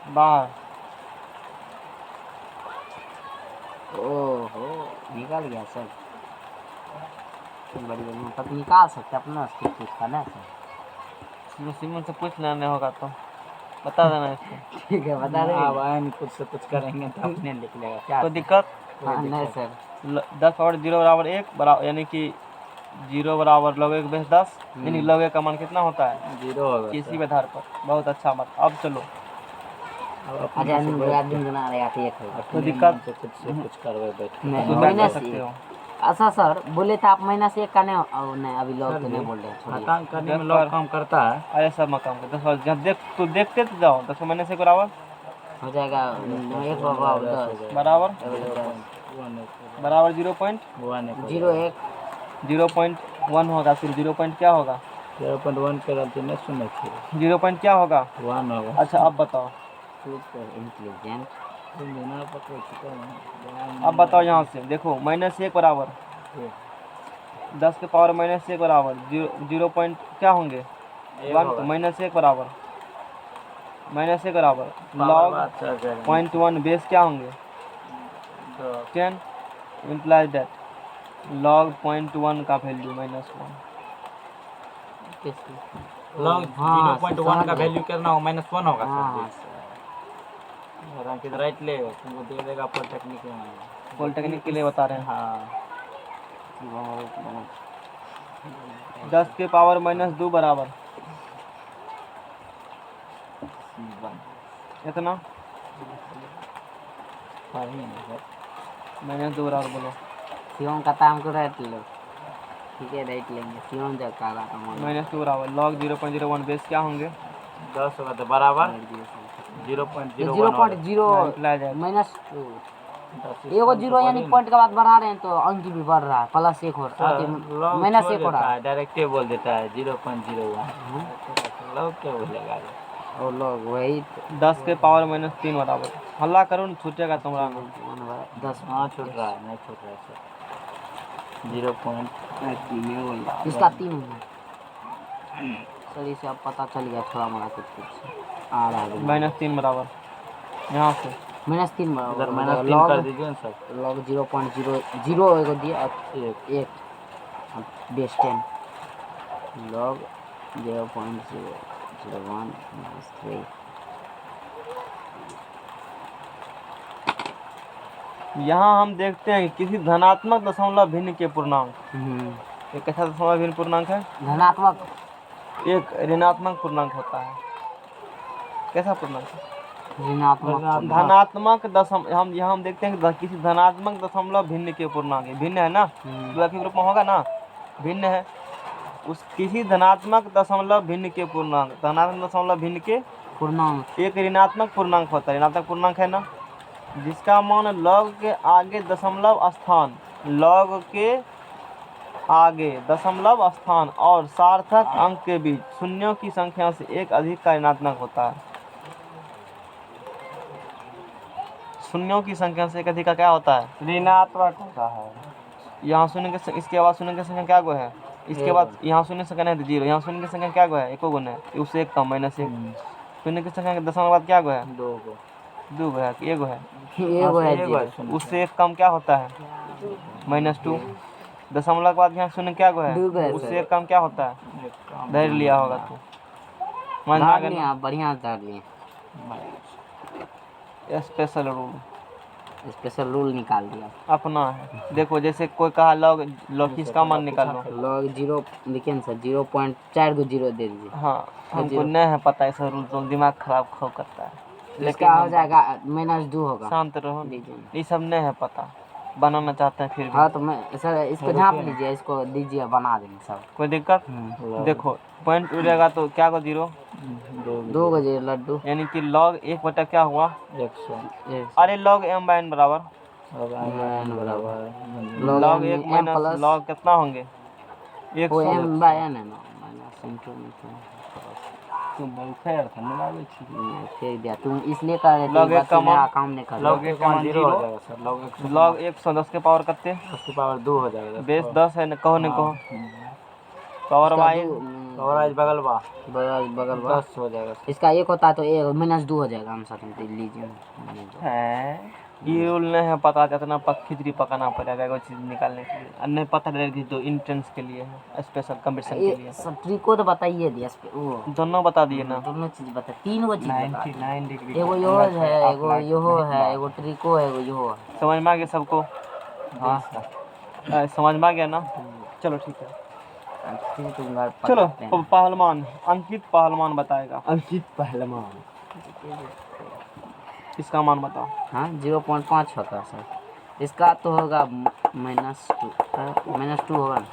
S3: बाहर
S2: ओहो निकल गया सर, बड़ी बढ़िया, तब निकाल सकते अपना कुछ का ना सर।
S3: सिमन से पूछ लेना होगा तो बता देना इसको।
S2: ठीक है बता देंगे।
S1: अब आए कुछ से कुछ करेंगे तो अपने लिख लेगा क्या
S3: कोई दिक्कत।
S2: हाँ, नहीं सर
S3: 10 पावर 0 बराबर 1 बराबर, यानी कि 0 बराबर log 1 बेस 10, यानी log 1 का मान कितना होता है
S1: 0 होगा
S3: किसी भी आधार पर। बहुत अच्छा मत। अब चलो
S2: अच्छा दिन बना रहे आप एक होगा।
S3: कोई दिक्कत
S1: कुछ से कुछ करवे बैठ
S2: नहीं
S3: कर
S2: माइनस
S3: सकते हो।
S2: अच्छा सर बोले थे आप -1 का नहीं अभी log तो नहीं बोल रहे हैं, छोड़िए।
S1: खतान करने में लोग काम करता है।
S3: अरे सब मकाम का 10 जब देख तो देखते तो जाओ 10 महीने से बराबर
S2: हो जाएगा 1 बराबर 10
S3: बराबर 0.1 होगा, फिर 0 पॉइंट क्या होगा
S1: 0.1 के रहते नहीं सुने थे
S3: 0 पॉइंट क्या होगा
S1: 1 होगा।
S3: अच्छा अब बताओ,
S2: इंटेलिजेंट
S3: अब बताओ यहाँ से देखो -1 बराबर 10 के पावर -1 बराबर 0 पॉइंट क्या होंगे 1, तो -1 बराबर -1 बराबर log 0.1 बेस क्या होंगे 10, इम्प्लाइज दैट log 0.1 का वैल्यू -1।
S1: log
S2: हाँ,
S1: 0.1 का वैल्यू कितना होगा -1 होगा
S2: हाँ
S1: सर। किधर राइट ले तुमको दे देगा पॉलिटेक्निक में।
S3: पॉलिटेक्निक के लिए बता रहे हैं।
S1: हाँ
S3: 10 के पावर -2 बराबर इतना -2 बराबर बोलो
S2: सियोन का ताम को राइट लो, ठीक है राइट लेंगे सियोन जब का रहा था
S3: -2 बराबर log 0.01 बेस क्या होंगे
S1: 10 होगा तो बराबर 0.01
S2: 0.0 माइनस एगो जीरो यानी पॉइंट के बाद बढ़ा रहे हैं तो अंक भी बढ़ रहा है, प्लस एक हो रहा है, माइनस एक हो रहा है।
S1: डायरेक्ट बोल देता है 0.01 लोग क्या बोलेगा
S2: और लोग वही
S3: 10 के पावर -3 बराबर। हल्ला करो न, छूटेगा तुम्हारा में।
S2: 10
S1: हाँ छूट रहा है, नहीं छूट रहा है सर 0.3
S2: इसका 3 सर इसे अब पता चल गया थोड़ा मोड़ा कुछ आ रहा है
S3: -3 बराबर यहाँ से
S2: -3
S1: उधर
S2: बराबर
S1: -3 कर दीजिए ना सर।
S2: लॉग 0.00 एगो दिया अब एक बेस 10 लॉग 0.001 -3
S3: यहाँ हम देखते हैं कि किसी धनात्मक दशमलव भिन्न के पूर्णांक, एक कैसा दशमलव भिन्न पूर्णांक है?
S2: धनात्मक
S3: एक ऋणात्मक पूर्णांक होता है। कैसा पूर्णांक है?
S2: ऋणात्मक
S3: धनात्मक दशम हम यहाँ हम देखते हैं कि किसी धनात्मक दशमलव भिन्न के पूर्णांक है। भिन्न है ना, जो के ग्रुप में होगा ना, भिन्न है। उस किसी धनात्मक दशमलव भिन्न के पूर्णांक, धनात्मक दशमलव भिन्न के
S2: पूर्णांक
S3: एक ऋणात्मक पूर्णांक होता है। ऋणात्मक पूर्णांक है ना, जिसका मान लॉग के आगे दशमलव स्थान, लॉग के आगे दशमलव स्थान और सार्थक अंक के बीच शून्यों की संख्या से एक अधिक का ऋणात्मक होता है। शून्यों की संख्या से एक अधिक का क्या होता है?
S1: ऋणात्मक होता है।
S3: यहाँ शून्य के इसके बाद शून्य की संख्या क्या गो है? इसके बाद यहाँ शून्य संख्या नहीं तो 0। यहाँ शून्य की संख्या क्या गो है? एको गुण है, उससे एक कम -1। शून्य की संख्या के दशमलव बाद क्या गो है?
S1: 2 गो
S3: 2 गो है कि एगो है?
S2: एगो है जी
S3: उससे एक कम क्या होता है? -2। दशमलव के बाद यहाँ शून्य क्या गो है?
S2: 2 गो है
S3: उससे एक कम क्या होता है? धैर्य लिया होगा तो
S2: धार लिए आप बढ़िया धार लिए
S3: स्पेशल रूल,
S2: स्पेशल रूल निकाल दिया
S3: अपना है। देखो जैसे कोई कहा लॉग किसका मान निकालो,
S2: लॉग 0 लिखे ना सर 0.4 को 0 दे दीजिए।
S3: हाँ हमको नहीं है पता ऐसा रूल, तो दिमाग खराब खो करता है।
S2: इसका हो जाएगा -2 होगा।
S3: शांत रहो, ये सब नहीं है पता, बनाना चाहते हैं फिर भी।
S2: हाँ तो मैं सर इसको झाँप लीजिए, इसको दीजिए बना देंगे सब।
S3: कोई दिक्कत? देखो पॉइंट उड़ेगा तो क्या को 0,
S2: 2 को 0 लड्डू
S3: यानी कि log 1 बटा क्या हुआ?
S1: 100
S3: अरे log m/n बराबर log 1 माइनस log कितना होंगे? 100।
S2: m/n है ना माइनस इंटू में
S1: तुम बहुत खैर था मिलावे छी
S2: फेंक दिया तुम इसलिए कर रहे थे
S3: log 1 का मान
S2: काम नहीं कर
S1: log 1 का मान 0 हो जाएगा सर।
S3: log 110 के पावर कितने?
S1: 10 की पावर 2 हो जाएगा।
S3: बेस 10 है न, कहो न कहो पावर वाइज
S1: और आज बगल बा
S2: बगल
S1: 10 हो जाएगा।
S2: इसका 1 होता है तो -2 हो जाएगा आंसर में लीजिए।
S3: है ये रूल नहीं है पता, जितना खिचड़ी पकाना पड़ेगा एगो चीज निकालने के लिए। नहीं पता रहेगी तो इंट्रेंस के लिए है, स्पेशल कंपटीशन के लिए।
S2: सब ट्रिको तो बताइए दिया वो
S3: दोनों बता दिए ना,
S2: दोनों चीज बता, 3 गो चीज बता
S1: 99 डिग्री
S2: एगो यो है, एगो यो है, एगो ट्रिको है, एगो यो है।
S3: समझ में आ गया सबको?
S1: हां
S3: समझ में आ गया ना? चलो ठीक है,
S2: फिर तुम घर
S3: चलो अब पहलवान अंकित पहलवान बताएगा।
S1: अंकित पहलवान
S3: इसका मान बताओ।
S2: हाँ 0.5 होता है सर। इसका तो होगा -2 होगा ना,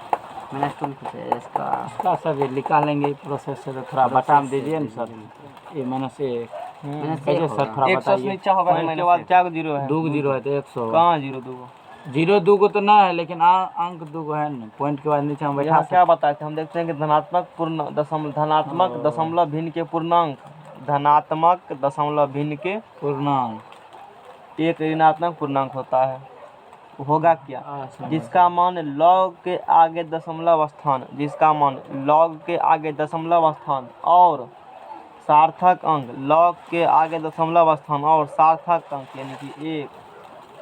S2: -2 इसका
S1: सब ये निकालेंगे प्रोसेस से। थोड़ा बता दीजिए ना सर, ये -1 कैसे सर थोड़ा
S3: 100
S1: बताइए।
S3: नीचे होगा के बाद क्या 0 है?
S1: 2 0 है तो 100
S3: कहाँ 0 2
S1: 0 2 को तो ना है, लेकिन अंक 2 को है ना, पॉइंट के बाद नीचे हम बैठा
S3: यहाँ क्या बताए थे? हम देखते हैं कि धनात्मक दशमलव भिन्न के पूर्णांक, धनात्मक दशमलव भिन्न के
S1: पूर्णांक
S3: एक ऋणात्मक पूर्णांक होता है। होगा क्या? जिसका मान log के आगे दशमलव स्थान, जिसका मान log के आगे दशमलव स्थान और सार्थक अंक, log के आगे दशमलव स्थान और सार्थक अंक यानी कि 1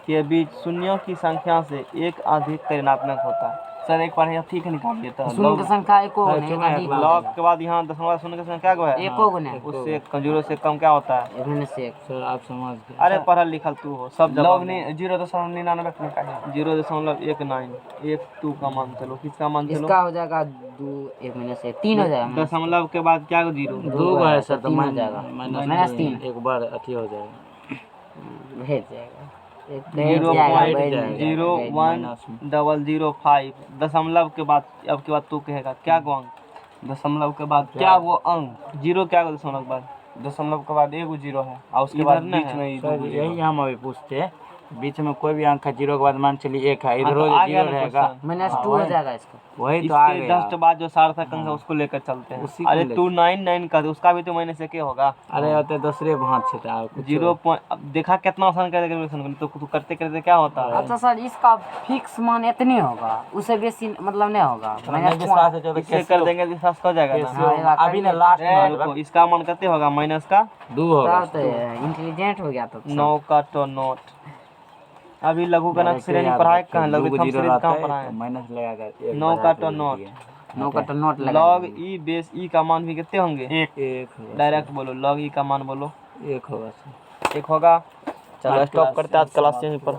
S3: के बीच शून्यों की संख्या से एक अधिक का ऋणात्मक होता है। सर एक बार यहाँ ठीक निकाल देता है।
S2: शून्य की संख्या एको गुना है, अधिक
S3: log के बाद यहाँ दशमलव शून्य की संख्या क्या गो है?
S2: एको गुना है,
S3: उससे 0 से कम क्या होता है?
S2: इन्होंने से
S1: सर आप समझ गए।
S3: अरे पढ़ल लिखल तू हो, सब
S4: log
S3: जवाब
S4: ने 0.99 का निकाला
S3: 0.19 का मान चलो, किसका मान चलो?
S2: इसका हो जाएगा 2 1 में से 3 हो जाएगा।
S3: दशमलव के बाद क्या 0?
S1: 2 है सर, तो
S2: तीन हो
S1: मान
S2: जाएगा।
S1: -3 एक बार अति हो जाएगा।
S2: भेज जाएगा
S3: 0.01005 दशमलव के बाद अब के बाद तू कहेगा क्या गो अंक?
S4: दशमलव के बाद
S3: क्या वो अंक जीरो क्या दशमलव के बाद
S4: दशमलव के बाद एगो जीरो है और उसके
S3: इधर
S4: बाद
S3: नहीं
S4: बीच
S3: है।
S4: में
S1: सर यही हम अभी पूछते हैं, बीच में कोई भी अंक है जीरो के बाद मान चलिए एक है, इधर
S3: तो आ
S1: जीरो
S3: गया ना
S1: रहेगा,
S2: माइनस 2 हो जाएगा इसका।
S1: वही तो आ
S3: इसके
S1: गया।
S3: जस्ट बाद जो सार्थक अंक है उसको लेकर चलते हैं।
S1: उसी को
S3: अरे
S1: लेकर।
S3: 299 का उसका भी तो माइनस एक ही होगा।
S1: अरे होते दूसरे भांत से था कुछ।
S3: 0 अब देखा कितना आसान कर कैलकुलेशन तो तू करते करते क्या होता है।
S2: अच्छा सर, इसका फिक्स मान इतने होगा, उससे बेसी मतलब नहीं होगा।
S1: नहीं विश्वास है तो
S3: इससे कर देंगे विश्वास हो जाएगा ना।
S2: हाँ,
S1: अभी ना लास्ट में
S3: देखो, इसका मान कितने होगा माइनस का
S1: 2 होगा।
S2: तब तो इंटेलिजेंट हो गया तब तो।
S3: 9 का तो नोट। अभी लघु गणक श्रेणी पढ़ाए कहाँ लघुत्तम श्रेणी कहाँ पढ़ाए
S1: माइनस लगाकर
S3: 9 का तो नोट।
S2: 9 का तो नोट लगा
S3: लॉग ई बेस ई का मान भी कितने होंगे
S1: एक होगा।
S3: डायरेक्ट बोलो लॉग ई का मान बोलो
S1: एक होगा सर।
S3: 1 होगा। चलो स्टॉप करते हैं आज क्लास यहीं पर।